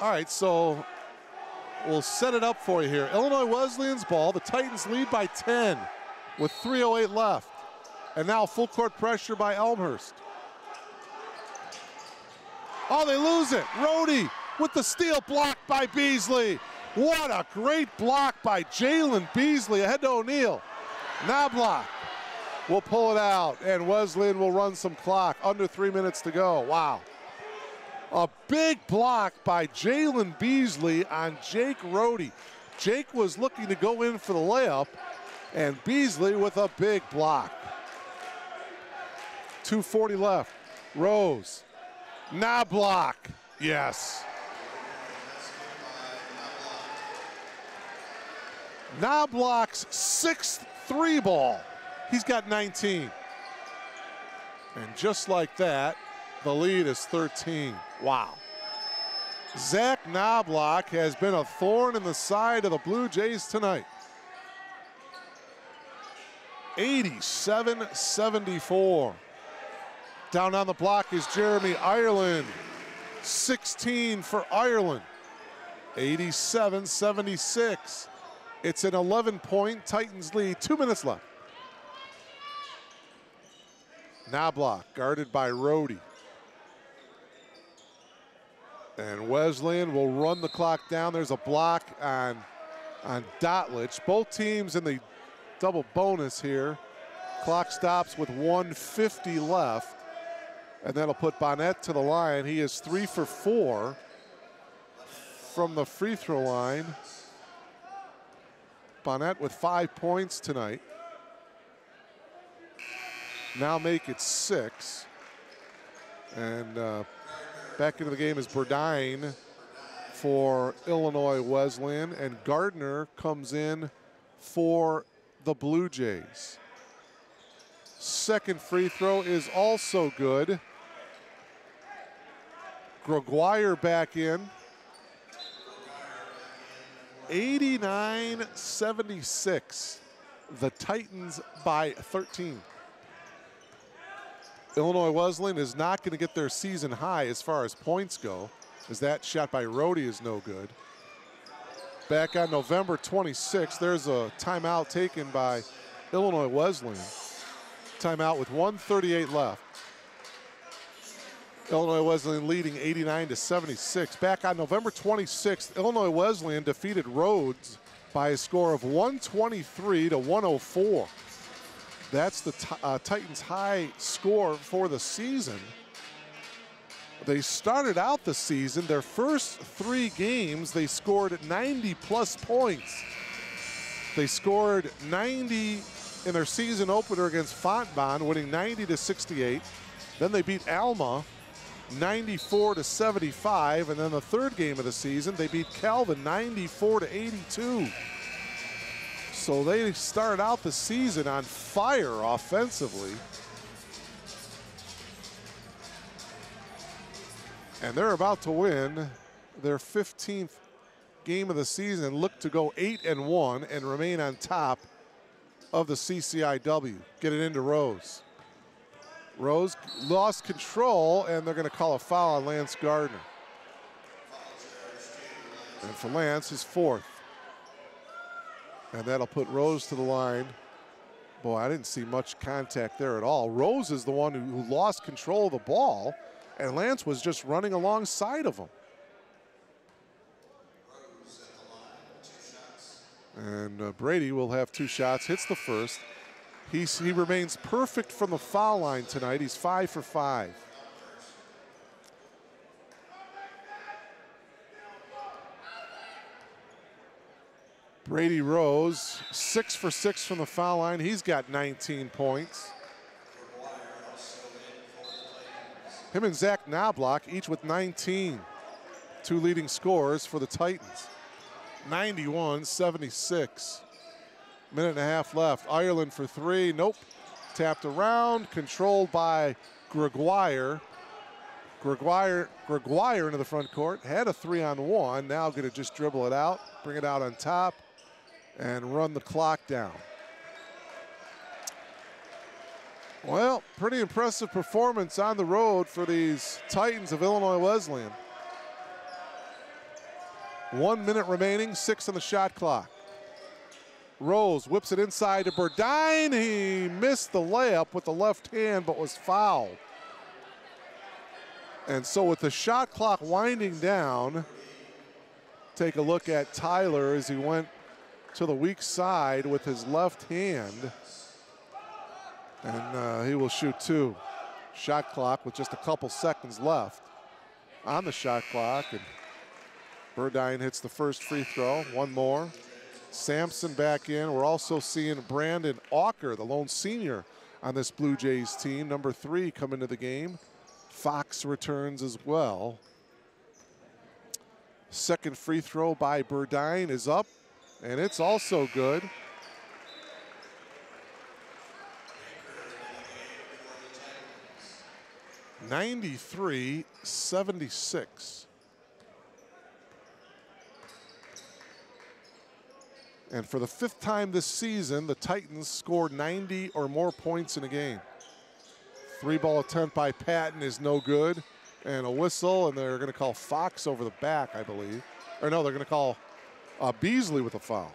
All right, so we'll set it up for you here. Illinois Wesleyan's ball. The Titans lead by 10 with 3:08 left. And now full court pressure by Elmhurst. Oh, they lose it. Rohde with the steal, blocked by Beasley. What a great block by Jalen Beasley ahead to O'Neal. Knobloch will pull it out, and Wesleyan will run some clock. Under 3 minutes to go. Wow. A big block by Jalen Beasley on Jake Rohde. Jake was looking to go in for the layup, and Beasley with a big block. 2:40 left. Rose. Knobloch. Yes. Knobloch's 6th 3-ball. He's got 19. And just like that, the lead is 13. Wow. Zach Knobloch has been a thorn in the side of the Blue Jays tonight. 87-74. Down on the block is Jeremy Ireland. 16 for Ireland. 87-76. It's an 11-point Titans lead. 2 minutes left. Knobloch guarded by Rohde. And Wesleyan will run the clock down. There's a block on Dotlich. Both teams in the double bonus here. Clock stops with 1:50 left. And that'll put Bonnet to the line. He is 3 for 4 from the free throw line. Bonnet with 5 points tonight. Now make it 6. And back into the game is Burdine for Illinois Wesleyan. And Gardner comes in for the Blue Jays. Second free throw is also good. Gregoire back in. 89-76. The Titans by 13. Illinois Wesleyan is not going to get their season high as far as points go, as that shot by Rohde is no good. Back on November 26th, there's a timeout taken by Illinois Wesleyan. Timeout with 1:38 left. Illinois Wesleyan leading 89-76. Back on November 26th, Illinois Wesleyan defeated Rhodes by a score of 123-104. That's the Titans' high score for the season. They started out the season, their first 3 games, they scored 90-plus points. They scored 90 in their season opener against Fontbonne, winning 90-68. Then they beat Alma 94-75, and then the third game of the season, they beat Calvin 94-82. So they started out the season on fire offensively. And they're about to win their 15th game of the season, look to go 8-1 and remain on top of the CCIW. Get it into Rose. Rose lost control, and they're going to call a foul on Lance Gardner. And for Lance, his 4th. And that'll put Rose to the line. Boy, I didn't see much contact there at all. Rose is the one who lost control of the ball, and Lance was just running alongside of him. And Brady will have 2 shots, hits the first. He remains perfect from the foul line tonight. He's 5 for 5. Brady Rose, 6 for 6 from the foul line. He's got 19 points. Him and Zach Knobloch, each with 19. 2 leading scorers for the Titans. 91-76. Minute and a half left. Ireland for 3. Nope. Tapped around. Controlled by Gregoire. Gregoire into the front court. Had a 3-on-1. Now going to just dribble it out, bring it out on top, and run the clock down. Well, pretty impressive performance on the road for these Titans of Illinois Wesleyan. 1 minute remaining, 6 on the shot clock. Rose whips it inside to Burdine. He missed the layup with the left hand, but was fouled. And so with the shot clock winding down, take a look at Tyler as he went to the weak side with his left hand. And he will shoot 2. Shot clock with just a couple seconds left on the shot clock. And Burdine hits the first free throw. One more. Sampson back in. We're also seeing Brandon Auker, the lone senior on this Blue Jays team, number 3, come into the game. Fox returns as well. Second free throw by Burdine is up, and it's also good. (93-76). And for the 5th time this season, the Titans scored 90 or more points in a game. 3-ball attempt by Patton is no good. And a whistle, and they're going to call Fox over the back, I believe. Or no, they're going to call Beasley with a foul.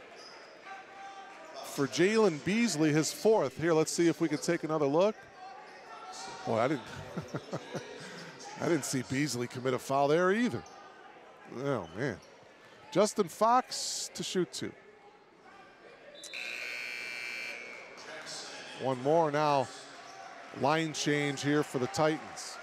For Jalen Beasley, his 4th. Here, let's see if we can take another look. Boy, I didn't see Beasley commit a foul there either. Oh, man. Justin Fox to shoot 2. One more now. Line change here for the Titans.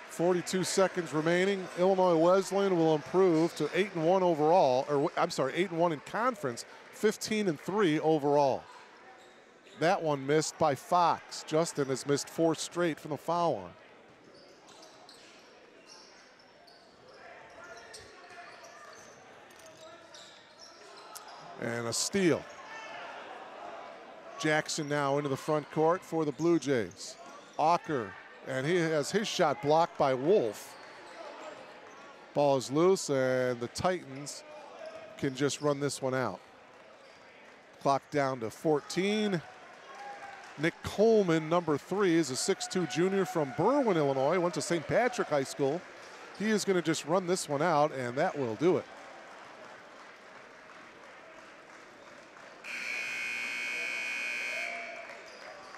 42 seconds remaining. Illinois Wesleyan will improve to 8-1 overall, or I'm sorry, 8-1 in conference, 15-3 overall. That one missed by Fox. Justin has missed 4 straight from the foul line. And a steal. Jackson now into the front court for the Blue Jays. Auker, and he has his shot blocked by Wolf. Ball is loose, and the Titans can just run this one out. Clock down to 14. Nick Coleman, number 3, is a 6'2 junior from Berwyn, Illinois. Went to St. Patrick High School. He is going to just run this one out, and that will do it.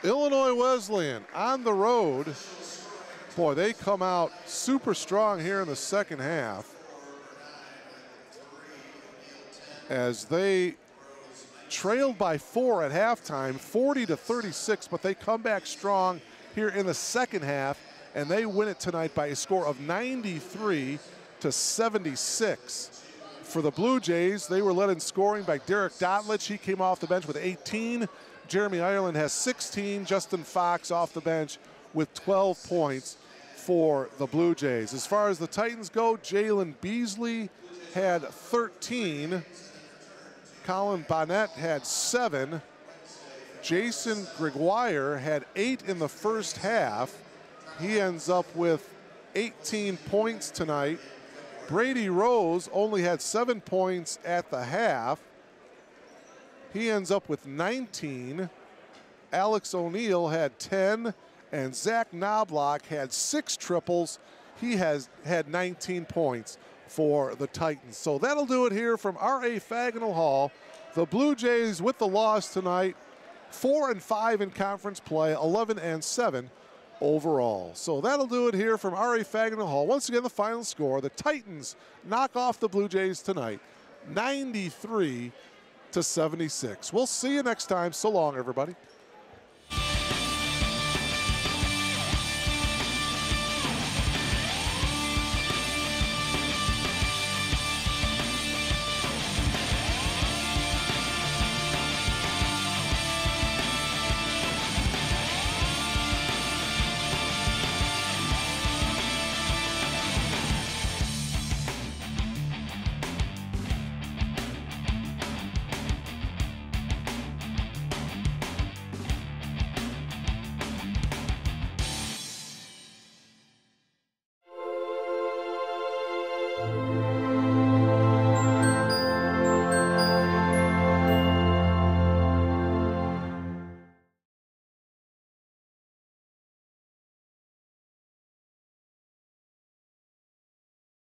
Illinois Wesleyan on the road. Boy, they come out super strong here in the second half as they trailed by 4 at halftime, 40-36, but they come back strong here in the second half, and they win it tonight by a score of 93-76. For the Blue Jays, they were led in scoring by Derek Dotlich. He came off the bench with 18. Jeremy Ireland has 16. Justin Fox off the bench with 12 points for the Blue Jays. As far as the Titans go, Jalen Beasley had 13. Colin Bonnet had 7. Jason Gregoire had 8 in the first half. He ends up with 18 points tonight. Brady Rose only had 7 points at the half. He ends up with 19. Alex O'Neill had 10, and Zach Knobloch had 6 triples. He has had 19 points for the Titans. So that'll do it here from R.A. Fagnall Hall. The Blue Jays with the loss tonight, 4-5 in conference play, 11-7 overall. So that'll do it here from R.A. Fagnall Hall. Once again, the final score: the Titans knock off the Blue Jays tonight, 93-76. We'll see you next time. So long, everybody.